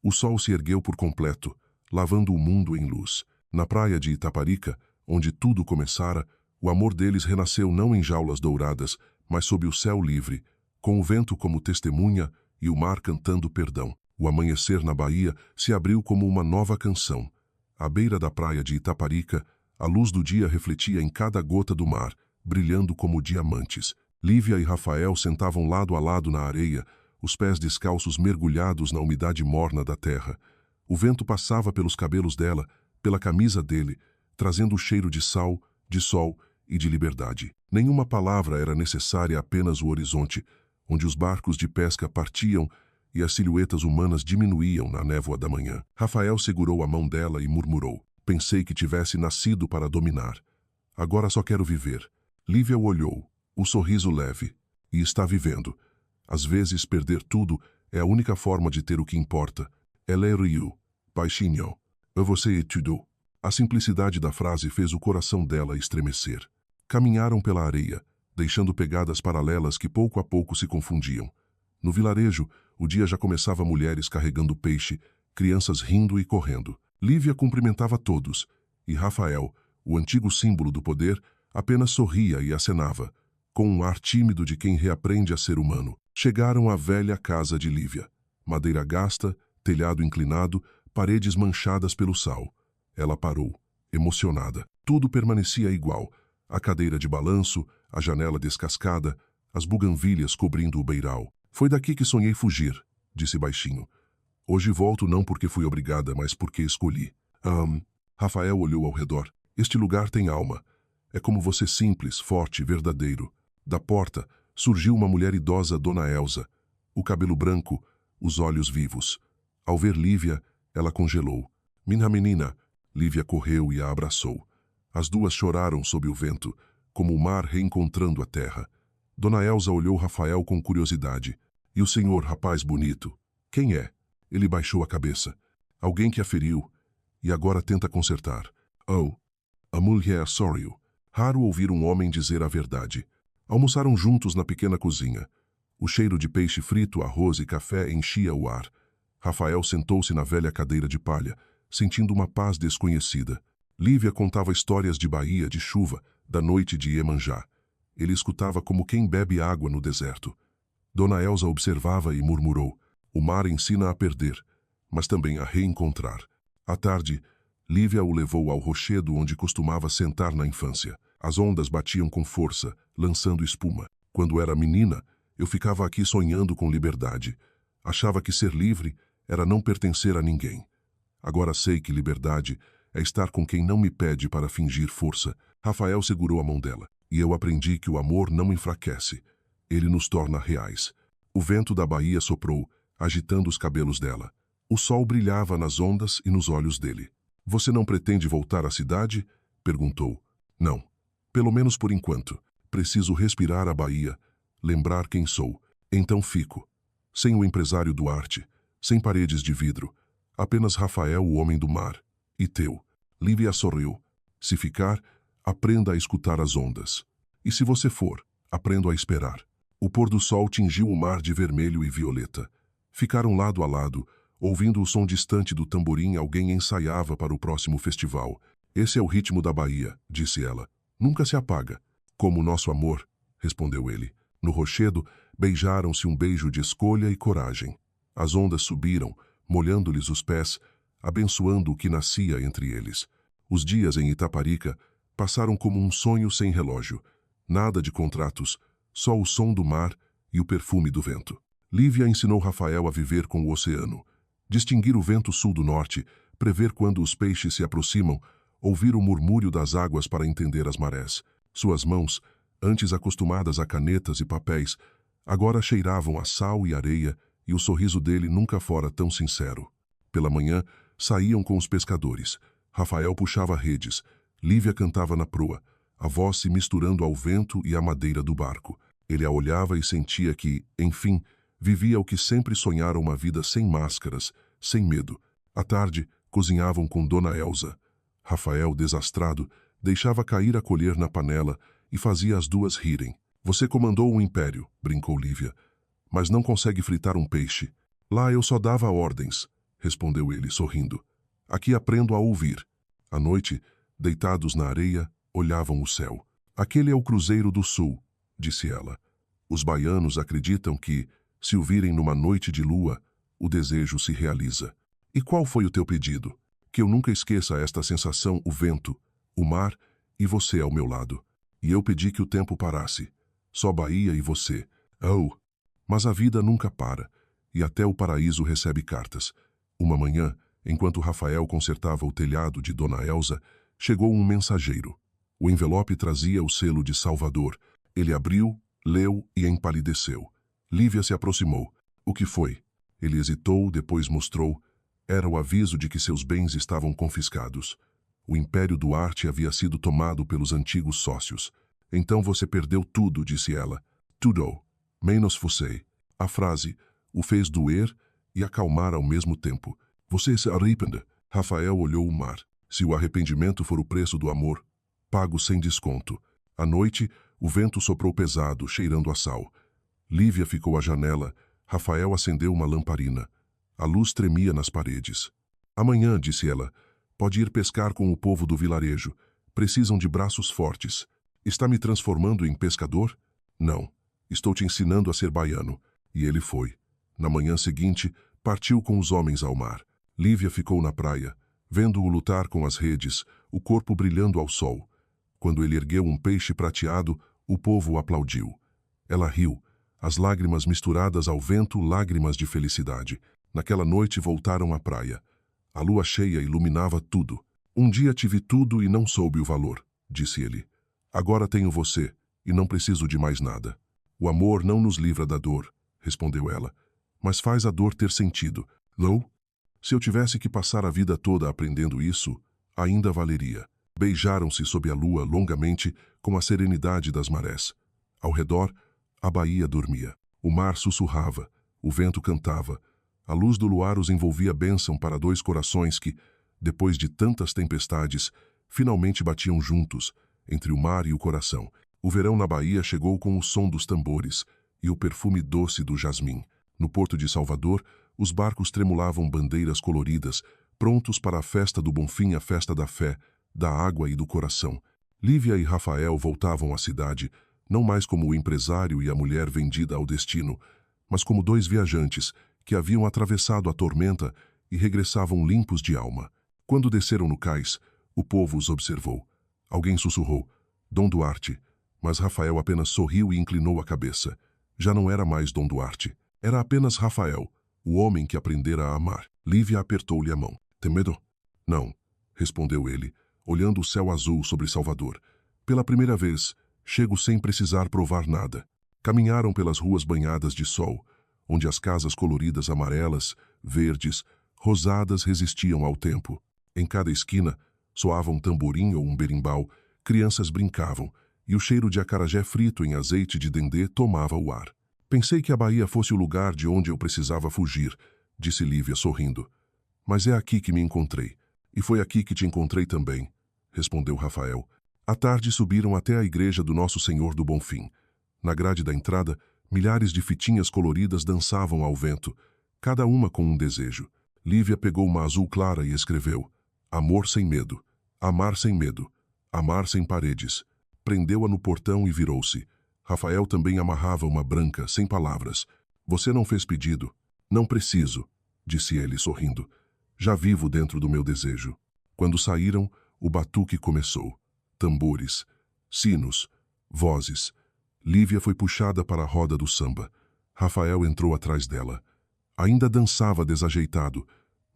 O sol se ergueu por completo, lavando o mundo em luz. Na praia de Itaparica, onde tudo começara, o amor deles renasceu não em jaulas douradas, mas sob o céu livre, com o vento como testemunha e o mar cantando perdão. O amanhecer na Bahia se abriu como uma nova canção. À beira da praia de Itaparica, a luz do dia refletia em cada gota do mar, brilhando como diamantes. Lívia e Rafael sentavam lado a lado na areia, os pés descalços mergulhados na umidade morna da terra. O vento passava pelos cabelos dela, pela camisa dele, trazendo o cheiro de sal, de sol e de liberdade. Nenhuma palavra era necessária, apenas o horizonte, onde os barcos de pesca partiam e as silhuetas humanas diminuíam na névoa da manhã. Rafael segurou a mão dela e murmurou. Pensei que tivesse nascido para dominar. Agora só quero viver. Lívia o olhou, o sorriso leve, e está vivendo. Às vezes perder tudo é a única forma de ter o que importa. Ela riu, baixinho. Você é tudo. A simplicidade da frase fez o coração dela estremecer. Caminharam pela areia, deixando pegadas paralelas que pouco a pouco se confundiam. No vilarejo, o dia já começava, mulheres carregando peixe, crianças rindo e correndo. Lívia cumprimentava todos, e Rafael, o antigo símbolo do poder, apenas sorria e acenava, com um ar tímido de quem reaprende a ser humano. Chegaram à velha casa de Lívia. Madeira gasta, telhado inclinado, paredes manchadas pelo sal. Ela parou, emocionada. Tudo permanecia igual. A cadeira de balanço, a janela descascada, as buganvílias cobrindo o beiral. Foi daqui que sonhei fugir, disse baixinho. Hoje volto não porque fui obrigada, mas porque escolhi. Rafael olhou ao redor. Este lugar tem alma. É como você, simples, forte, verdadeiro. Da porta, surgiu uma mulher idosa, Dona Elsa. O cabelo branco, os olhos vivos. Ao ver Lívia, ela congelou. Minha menina. Lívia correu e a abraçou. As duas choraram sob o vento, como o mar reencontrando a terra. Dona Elsa olhou Rafael com curiosidade. E o senhor, rapaz bonito? Quem é? Ele baixou a cabeça. Alguém que a feriu, e agora tenta consertar. Oh, a mulher sorriu. Raro ouvir um homem dizer a verdade. Almoçaram juntos na pequena cozinha. O cheiro de peixe frito, arroz e café enchia o ar. Rafael sentou-se na velha cadeira de palha, sentindo uma paz desconhecida. Lívia contava histórias de Bahia, de chuva, da noite de Iemanjá. Ele escutava como quem bebe água no deserto. Dona Elsa observava e murmurou. O mar ensina a perder, mas também a reencontrar. À tarde, Lívia o levou ao rochedo onde costumava sentar na infância. As ondas batiam com força, lançando espuma. Quando era menina, eu ficava aqui sonhando com liberdade. Achava que ser livre era não pertencer a ninguém. Agora sei que liberdade é estar com quem não me pede para fingir força. Rafael segurou a mão dela, e eu aprendi que o amor não enfraquece. Ele nos torna reais. O vento da baía soprou, agitando os cabelos dela. O sol brilhava nas ondas e nos olhos dele. Você não pretende voltar à cidade? Perguntou. Não. Pelo menos por enquanto. Preciso respirar a baía, lembrar quem sou. Então fico. Sem o empresário Duarte, sem paredes de vidro. Apenas Rafael, o homem do mar. E teu. Lívia sorriu. Se ficar, aprenda a escutar as ondas. E se você for, aprendo a esperar. O pôr do sol tingiu o mar de vermelho e violeta. Ficaram lado a lado, ouvindo o som distante do tamborim. Alguém ensaiava para o próximo festival. Esse é o ritmo da Bahia, disse ela. Nunca se apaga. Como o nosso amor, respondeu ele. No rochedo, beijaram-se um beijo de escolha e coragem. As ondas subiram, molhando-lhes os pés, abençoando o que nascia entre eles. Os dias em Itaparica passaram como um sonho sem relógio. Nada de contratos, só o som do mar e o perfume do vento. Lívia ensinou Rafael a viver com o oceano, distinguir o vento sul do norte, prever quando os peixes se aproximam, ouvir o murmúrio das águas para entender as marés. Suas mãos, antes acostumadas a canetas e papéis, agora cheiravam a sal e areia, e o sorriso dele nunca fora tão sincero. Pela manhã, saíam com os pescadores. Rafael puxava redes, Lívia cantava na proa, a voz se misturando ao vento e à madeira do barco. Ele a olhava e sentia que, enfim, vivia o que sempre sonhara, uma vida sem máscaras, sem medo. À tarde, cozinhavam com Dona Elza. Rafael, desastrado, deixava cair a colher na panela e fazia as duas rirem. Você comandou um império, brincou Lívia, mas não consegue fritar um peixe. Lá eu só dava ordens, respondeu ele, sorrindo. Aqui aprendo a ouvir. À noite, deitados na areia, olhavam o céu. Aquele é o Cruzeiro do Sul, disse ela. Os baianos acreditam que, se o virem numa noite de lua, o desejo se realiza. E qual foi o teu pedido? Que eu nunca esqueça esta sensação, o vento, o mar e você ao meu lado. E eu pedi que o tempo parasse. Só Bahia e você. Oh! Mas a vida nunca para, e até o paraíso recebe cartas. Uma manhã, enquanto Rafael consertava o telhado de Dona Elza, chegou um mensageiro. O envelope trazia o selo de Salvador. Ele abriu, leu e empalideceu. Lívia se aproximou. O que foi? Ele hesitou, depois mostrou. Era o aviso de que seus bens estavam confiscados. O Império Duarte havia sido tomado pelos antigos sócios. Então você perdeu tudo, disse ela. Tudo, menos você. A frase o fez doer e acalmar ao mesmo tempo. Você se arrepende? Rafael olhou o mar. Se o arrependimento for o preço do amor, pago sem desconto. À noite, o vento soprou pesado, cheirando a sal. Lívia ficou à janela. Rafael acendeu uma lamparina. A luz tremia nas paredes. Amanhã, disse ela, pode ir pescar com o povo do vilarejo. Precisam de braços fortes. Está me transformando em pescador? Não. Estou te ensinando a ser baiano. E ele foi. Na manhã seguinte, partiu com os homens ao mar. Lívia ficou na praia, vendo-o lutar com as redes, o corpo brilhando ao sol. Quando ele ergueu um peixe prateado, o povo aplaudiu. Ela riu, as lágrimas misturadas ao vento, lágrimas de felicidade. Naquela noite voltaram à praia. A lua cheia iluminava tudo. Um dia tive tudo e não soube o valor, disse ele. Agora tenho você e não preciso de mais nada. O amor não nos livra da dor, respondeu ela, mas faz a dor ter sentido. Não? Se eu tivesse que passar a vida toda aprendendo isso, ainda valeria. Beijaram-se sob a lua longamente com a serenidade das marés. Ao redor, a baía dormia. O mar sussurrava, o vento cantava. A luz do luar os envolvia bênção para dois corações que, depois de tantas tempestades, finalmente batiam juntos, entre o mar e o coração. O verão na Bahia chegou com o som dos tambores e o perfume doce do jasmim. No porto de Salvador, os barcos tremulavam bandeiras coloridas, prontos para a festa do Bonfim, a festa da fé, da água e do coração. Lívia e Rafael voltavam à cidade, não mais como o empresário e a mulher vendida ao destino, mas como dois viajantes que haviam atravessado a tormenta e regressavam limpos de alma. Quando desceram no cais, o povo os observou. Alguém sussurrou, Dom Duarte. Mas Rafael apenas sorriu e inclinou a cabeça. Já não era mais Dom Duarte. Era apenas Rafael, o homem que aprendera a amar. Lívia apertou-lhe a mão. Tem medo? Não, respondeu ele, olhando o céu azul sobre Salvador. Pela primeira vez, chego sem precisar provar nada. Caminharam pelas ruas banhadas de sol, onde as casas coloridas amarelas, verdes, rosadas resistiam ao tempo. Em cada esquina, soava um tamborim ou um berimbau, crianças brincavam, e o cheiro de acarajé frito em azeite de dendê tomava o ar. Pensei que a Bahia fosse o lugar de onde eu precisava fugir, disse Lívia sorrindo. Mas é aqui que me encontrei. E foi aqui que te encontrei também, respondeu Rafael. À tarde subiram até a igreja do Nosso Senhor do Bonfim. Na grade da entrada, milhares de fitinhas coloridas dançavam ao vento, cada uma com um desejo. Lívia pegou uma azul clara e escreveu: Amor sem medo, amar sem medo, amar sem paredes. Prendeu-a no portão e virou-se. Rafael também amarrava uma branca, sem palavras. Você não fez pedido? Não preciso, disse ele sorrindo. Já vivo dentro do meu desejo. Quando saíram, o batuque começou. Tambores, sinos, vozes. Lívia foi puxada para a roda do samba. Rafael entrou atrás dela. Ainda dançava desajeitado,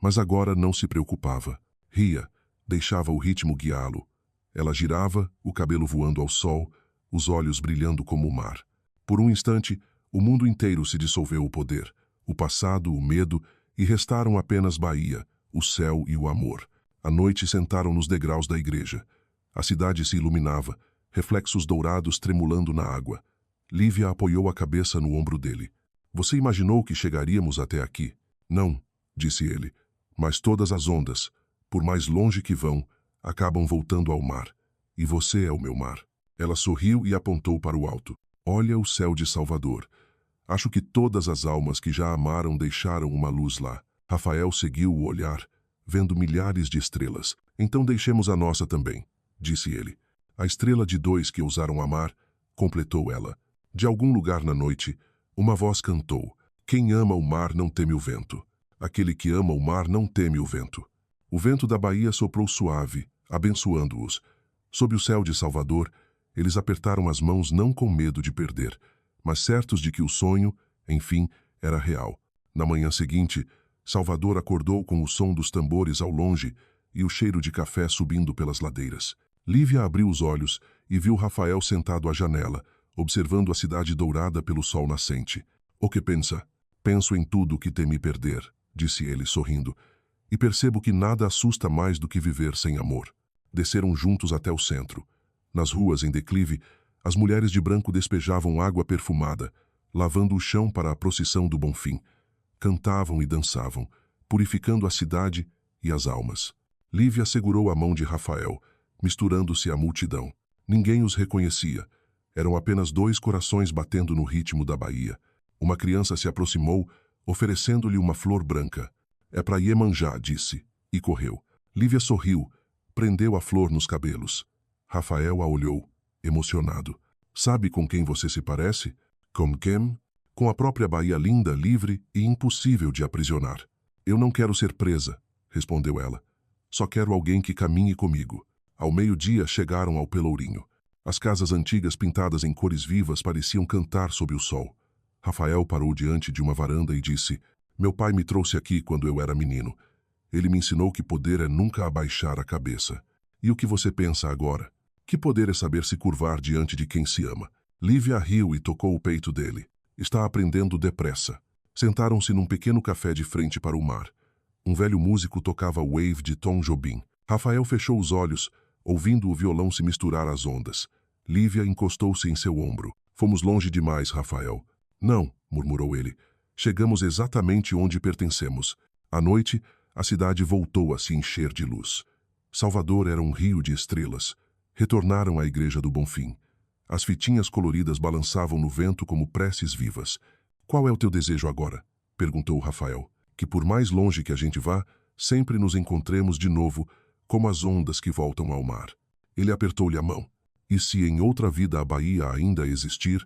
mas agora não se preocupava. Ria, deixava o ritmo guiá-lo. Ela girava, o cabelo voando ao sol, os olhos brilhando como o mar. Por um instante, o mundo inteiro se dissolveu o poder, o passado, o medo, e restaram apenas Bahia, o céu e o amor. À noite sentaram nos degraus da igreja. A cidade se iluminava, reflexos dourados tremulando na água. Lívia apoiou a cabeça no ombro dele. Você imaginou que chegaríamos até aqui? Não, disse ele, mas todas as ondas, por mais longe que vão, acabam voltando ao mar. E você é o meu mar. Ela sorriu e apontou para o alto. Olha o céu de Salvador. Acho que todas as almas que já amaram deixaram uma luz lá. Rafael seguiu o olhar, vendo milhares de estrelas. Então deixemos a nossa também, disse ele. A estrela de dois que ousaram amar, completou ela. De algum lugar na noite, uma voz cantou. Quem ama o mar não teme o vento. Aquele que ama o mar não teme o vento. O vento da Bahia soprou suave, abençoando-os. Sob o céu de Salvador, eles apertaram as mãos não com medo de perder, mas certos de que o sonho, enfim, era real. Na manhã seguinte, Salvador acordou com o som dos tambores ao longe e o cheiro de café subindo pelas ladeiras. Lívia abriu os olhos e viu Rafael sentado à janela, observando a cidade dourada pelo sol nascente. O que pensa? Penso em tudo o que temi perder, disse ele sorrindo, e percebo que nada assusta mais do que viver sem amor. Desceram juntos até o centro. Nas ruas em declive, as mulheres de branco despejavam água perfumada, lavando o chão para a procissão do Bonfim. Cantavam e dançavam, purificando a cidade e as almas. Lívia segurou a mão de Rafael, misturando-se à multidão. Ninguém os reconhecia. Eram apenas dois corações batendo no ritmo da Bahia. Uma criança se aproximou, oferecendo-lhe uma flor branca. É para Iemanjá, disse, e correu. Lívia sorriu, prendeu a flor nos cabelos. Rafael a olhou, emocionado. Sabe com quem você se parece? Com quem? Com a própria Bahia linda, livre e impossível de aprisionar. Eu não quero ser presa, respondeu ela. Só quero alguém que caminhe comigo. Ao meio-dia chegaram ao Pelourinho. As casas antigas pintadas em cores vivas pareciam cantar sob o sol. Rafael parou diante de uma varanda e disse: Meu pai me trouxe aqui quando eu era menino. Ele me ensinou que poder é nunca abaixar a cabeça. E o que você pensa agora? Que poder é saber se curvar diante de quem se ama? Lívia riu e tocou o peito dele. Está aprendendo depressa. Sentaram-se num pequeno café de frente para o mar. Um velho músico tocava Wave de Tom Jobim. Rafael fechou os olhos, ouvindo o violão se misturar às ondas. Lívia encostou-se em seu ombro. Fomos longe demais, Rafael. Não, murmurou ele. Chegamos exatamente onde pertencemos. À noite, a cidade voltou a se encher de luz. Salvador era um rio de estrelas. Retornaram à igreja do Bonfim. As fitinhas coloridas balançavam no vento como preces vivas. Qual é o teu desejo agora? Perguntou Rafael. Que por mais longe que a gente vá, sempre nos encontremos de novo, como as ondas que voltam ao mar. Ele apertou-lhe a mão. E se em outra vida a Bahia ainda existir,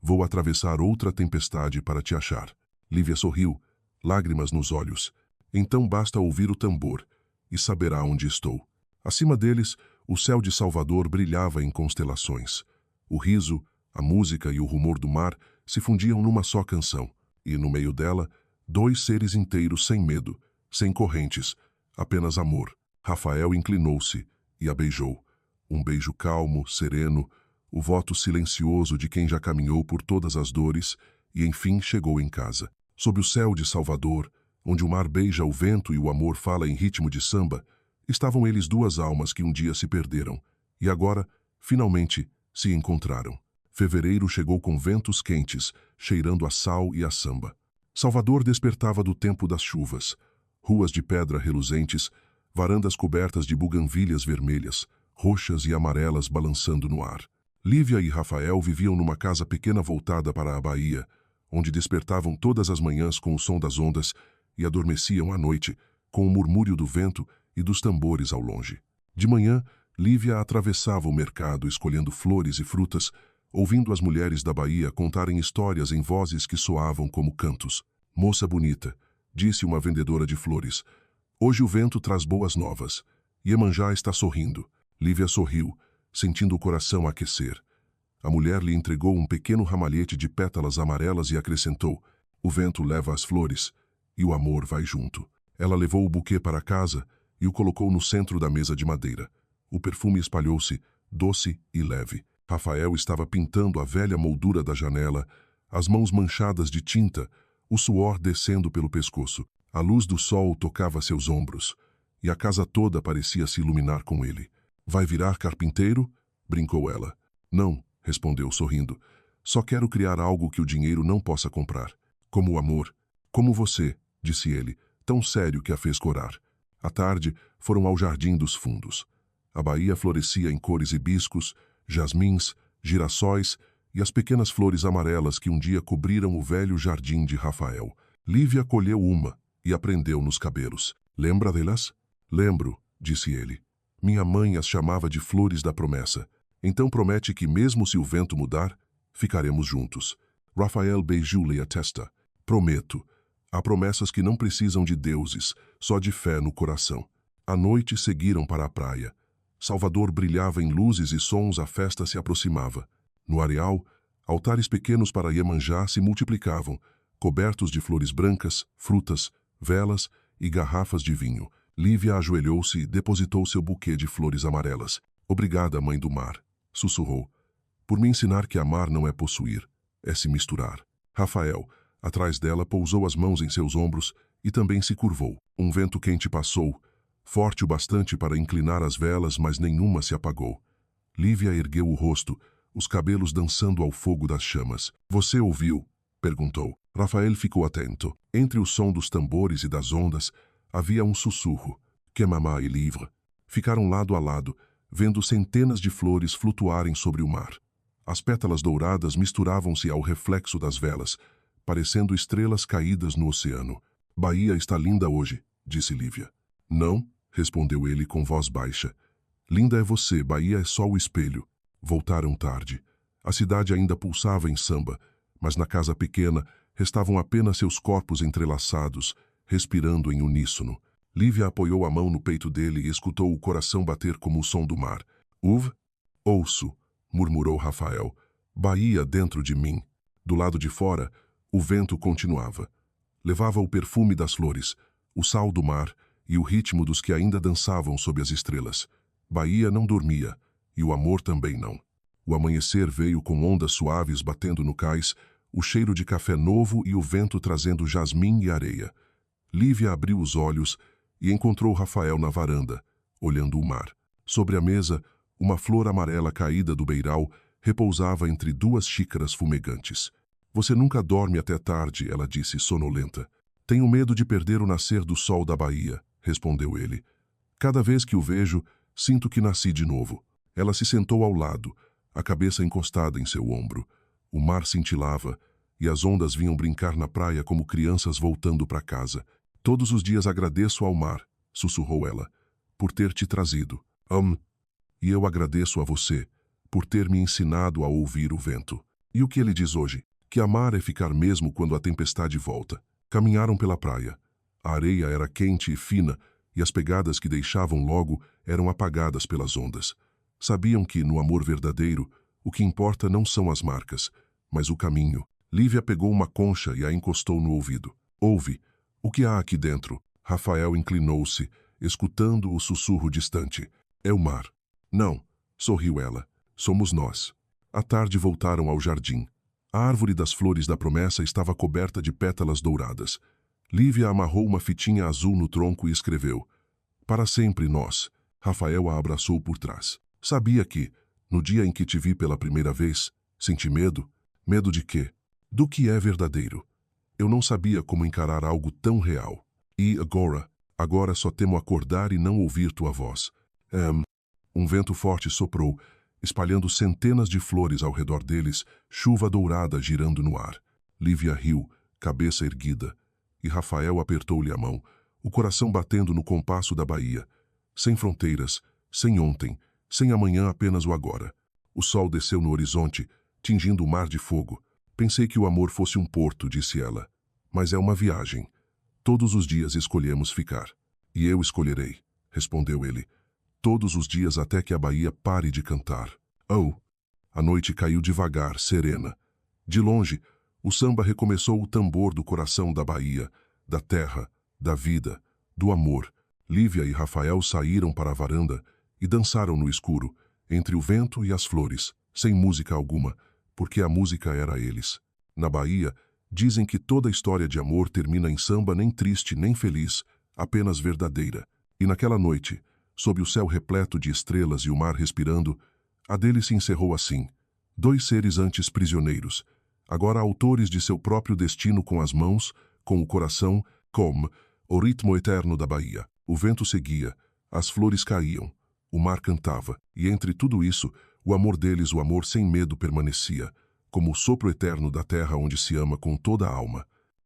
vou atravessar outra tempestade para te achar. Lívia sorriu, lágrimas nos olhos. Então basta ouvir o tambor, e saberá onde estou. Acima deles, O céu de Salvador brilhava em constelações. O riso, a música e o rumor do mar se fundiam numa só canção, e no meio dela, dois seres inteiros sem medo, sem correntes, apenas amor. Rafael inclinou-se e a beijou. Um beijo calmo, sereno, o voto silencioso de quem já caminhou por todas as dores e enfim chegou em casa. Sob o céu de Salvador, onde o mar beija o vento e o amor fala em ritmo de samba, estavam eles duas almas que um dia se perderam e agora, finalmente, se encontraram. Fevereiro chegou com ventos quentes, cheirando a sal e a samba. Salvador despertava do tempo das chuvas. Ruas de pedra reluzentes, varandas cobertas de buganvílias vermelhas, roxas e amarelas balançando no ar. Lívia e Rafael viviam numa casa pequena voltada para a baía, onde despertavam todas as manhãs com o som das ondas e adormeciam à noite com o murmúrio do vento e dos tambores ao longe. De manhã, Lívia atravessava o mercado escolhendo flores e frutas, ouvindo as mulheres da Bahia contarem histórias em vozes que soavam como cantos. "Moça bonita", disse uma vendedora de flores, "hoje o vento traz boas novas. Iemanjá está sorrindo." Lívia sorriu, sentindo o coração aquecer. A mulher lhe entregou um pequeno ramalhete de pétalas amarelas e acrescentou: "O vento leva as flores e o amor vai junto." Ela levou o buquê para casa e o colocou no centro da mesa de madeira. O perfume espalhou-se, doce e leve. Rafael estava pintando a velha moldura da janela, as mãos manchadas de tinta, o suor descendo pelo pescoço. A luz do sol tocava seus ombros, e a casa toda parecia se iluminar com ele. "Vai virar carpinteiro?" brincou ela. "Não", respondeu sorrindo. "Só quero criar algo que o dinheiro não possa comprar. Como o amor. Como você", disse ele, tão sério que a fez corar. À tarde, foram ao Jardim dos Fundos. A baía florescia em cores hibiscos, jasmins, girassóis e as pequenas flores amarelas que um dia cobriram o velho jardim de Rafael. Lívia colheu uma e a prendeu nos cabelos. "Lembra delas?" "Lembro", disse ele. "Minha mãe as chamava de flores da promessa. Então promete que mesmo se o vento mudar, ficaremos juntos." Rafael beijou-lhe a testa. "Prometo. Há promessas que não precisam de deuses, só de fé no coração." À noite seguiram para a praia. Salvador brilhava em luzes e sons, a festa se aproximava. No areal, altares pequenos para Iemanjá se multiplicavam, cobertos de flores brancas, frutas, velas e garrafas de vinho. Lívia ajoelhou-se e depositou seu buquê de flores amarelas. "Obrigada, mãe do mar", sussurrou, "por me ensinar que amar não é possuir, é se misturar." Rafael, atrás dela, pousou as mãos em seus ombros e também se curvou. Um vento quente passou, forte o bastante para inclinar as velas, mas nenhuma se apagou. Lívia ergueu o rosto, os cabelos dançando ao fogo das chamas. "Você ouviu?" perguntou. Rafael ficou atento. Entre o som dos tambores e das ondas, havia um sussurro. "Que mamá e livre." Ficaram lado a lado, vendo centenas de flores flutuarem sobre o mar. As pétalas douradas misturavam-se ao reflexo das velas, parecendo estrelas caídas no oceano. "Bahia está linda hoje", disse Lívia. "Não", respondeu ele com voz baixa. "Linda é você, Bahia é só o espelho." Voltaram tarde. A cidade ainda pulsava em samba, mas na casa pequena restavam apenas seus corpos entrelaçados, respirando em uníssono. Lívia apoiou a mão no peito dele e escutou o coração bater como o som do mar. Ouço", murmurou Rafael. "Bahia dentro de mim." Do lado de fora, o vento continuava. Levava o perfume das flores, o sal do mar e o ritmo dos que ainda dançavam sob as estrelas. Bahia não dormia, e o amor também não. O amanhecer veio com ondas suaves batendo no cais, o cheiro de café novo e o vento trazendo jasmim e areia. Lívia abriu os olhos e encontrou Rafael na varanda, olhando o mar. Sobre a mesa, uma flor amarela caída do beiral repousava entre duas xícaras fumegantes. "Você nunca dorme até tarde", ela disse sonolenta. "Tenho medo de perder o nascer do sol da Bahia", respondeu ele. "Cada vez que o vejo, sinto que nasci de novo." Ela se sentou ao lado, a cabeça encostada em seu ombro. O mar cintilava e as ondas vinham brincar na praia como crianças voltando para casa. "Todos os dias agradeço ao mar", sussurrou ela, "por ter te trazido. E eu agradeço a você, por ter me ensinado a ouvir o vento." E o que ele diz hoje? Que amar é ficar mesmo quando a tempestade volta. Caminharam pela praia. A areia era quente e fina, e as pegadas que deixavam logo eram apagadas pelas ondas. Sabiam que, no amor verdadeiro, o que importa não são as marcas, mas o caminho. Lívia pegou uma concha e a encostou no ouvido. Ouve, o que há aqui dentro? Rafael inclinou-se, escutando o sussurro distante. É o mar. Não, sorriu ela. Somos nós. À tarde voltaram ao jardim. A árvore das flores da promessa estava coberta de pétalas douradas. Lívia amarrou uma fitinha azul no tronco e escreveu: Para sempre nós. Rafael a abraçou por trás. Sabia que, no dia em que te vi pela primeira vez, senti medo? Medo de quê? Do que é verdadeiro. Eu não sabia como encarar algo tão real. E agora só temo acordar e não ouvir tua voz. Um vento forte soprou, espalhando centenas de flores ao redor deles, chuva dourada girando no ar. Lívia riu, cabeça erguida, e Rafael apertou-lhe a mão, o coração batendo no compasso da Bahia. Sem fronteiras, sem ontem, sem amanhã, apenas o agora. O sol desceu no horizonte, tingindo o mar de fogo. Pensei que o amor fosse um porto, disse ela. Mas é uma viagem. Todos os dias escolhemos ficar. E eu escolherei, respondeu ele. Todos os dias até que a Bahia pare de cantar. Oh! A noite caiu devagar, serena. De longe, o samba recomeçou o tambor do coração da Bahia, da terra, da vida, do amor. Lívia e Rafael saíram para a varanda e dançaram no escuro, entre o vento e as flores, sem música alguma, porque a música era eles. Na Bahia, dizem que toda história de amor termina em samba nem triste nem feliz, apenas verdadeira. E naquela noite, sob o céu repleto de estrelas e o mar respirando, a dele se encerrou assim. Dois seres antes prisioneiros, agora autores de seu próprio destino com as mãos, com o coração, como o ritmo eterno da Bahia. O vento seguia, as flores caíam, o mar cantava, e entre tudo isso, o amor deles, o amor sem medo permanecia, como o sopro eterno da terra onde se ama com toda a alma.